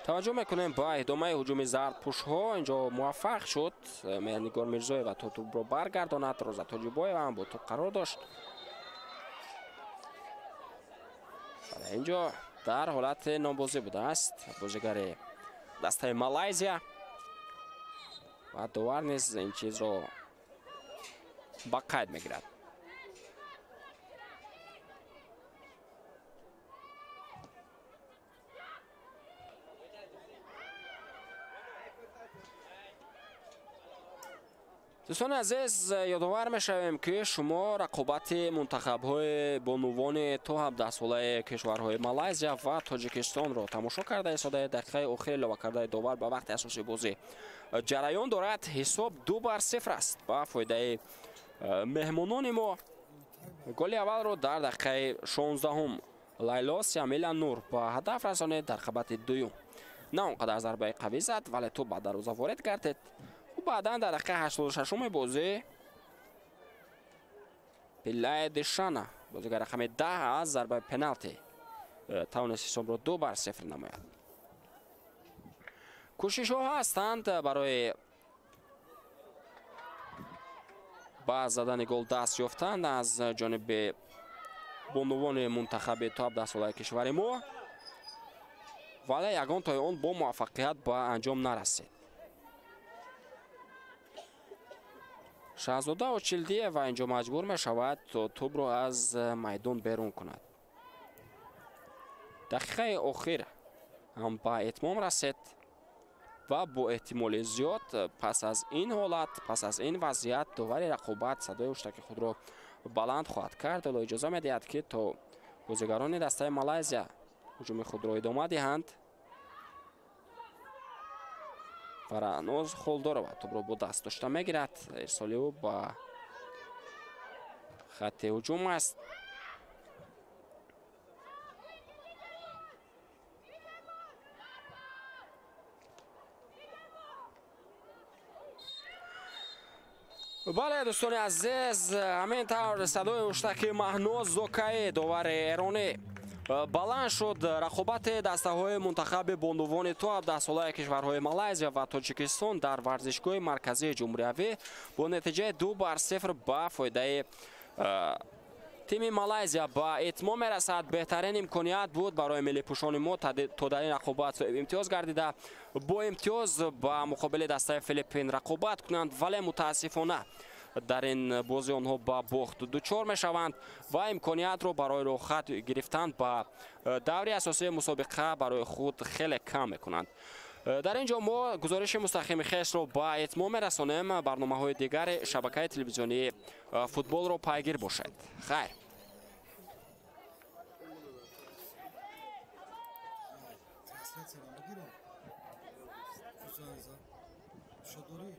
توجه میکنیم با ادامه هجوم زردپوش ها اینجا موفق شد مهرنگار میرزایeva تا توپ را برگرداند. روزا توجیبویوا هم با توپ قرار داشت. اینجا در حالت نابازی بوده است بازیگر دسته مالایزیا و داور نیز این چیز را با قید میگیرد. دوستان عزیز یادآور میشویم که شما رقابت منتخب های بانوان تا 17 ساله کشورهای مالایزیا و تاجیکستان را تماشا کرده اید. دقیقه آخر لوا کرده داور به وقت اساسی بازی جریان دارد. حساب 2-0 است با فایده مهمانان ما. گل اول را در دقیقه 16 لیلا سیامیلا نور با هدف رسانید. در رقابت دوم نه آنقدر ضربه قوی زد ولی توپ به دروازه وارد گردید. بعدا در دقیقه 86 بازی پیلای دشانا بازیگر رقم 10 از ضربه پنالتی توانست حساب را 2-0 نماید. کوشش ها هستند برای با زدن گل دست یافتند از جانب بانوان منتخب تا 17 ساله کشور ما، ولی یگان تا آن با موفقیت به انجام نرسید. شاهزاده اوچیلدیه و اینجا مجبور می شود تا توپ را از میدان بیرون کند. دقیقه آخر هم به اتمام رسید و با احتمال زیاد پس از این حالت پس از این وضعیت داور رقابت صدای هشدار خود را بلند خواهد کرد. ولی اجازه می دهد که تا بازیگران دسته مالایزیا هجوم خود را ادامه دهند. فرانوز خولدورova توپ را با دست داشته میگیرد. ارسالی او با خط هجوم است. بله دوستان عزیز، همینطور صدای هشدار مهناز زوکایی داور ایرانی баланд шуд рақобати дастаҳои мунтахаби бонувони ту 17-солаи кишварҳои Малайзия ва Тоҷикистон дар варзишгоҳи марказии ҷумҳуриявӣ бо натиҷаи 2-0 ба фоидаи тими Малайзия ба этмом мерасад. беҳтарин имконият буд барои миллипӯшони мо то дар ин рақобат соҳиби имтиёз гардида бо имтиёз ба муқобили дастаи Филиппин рақобат кунанд, вале мутаассифона дар ин бозӣ онҳо ба бохт дучор мешаванд ва имкониятро барои рохат гирифтан ба даври асосии мусобиқа барои худ хеле кам мекунанд. дар ин ҷо мо гузориши мустақими хешро ба этмом мерасонем. барномаҳои дигари шабакаи телевизионии футболро пайгир бошед. хайр. Трансляция бигирем. Кузанза. Шо дори?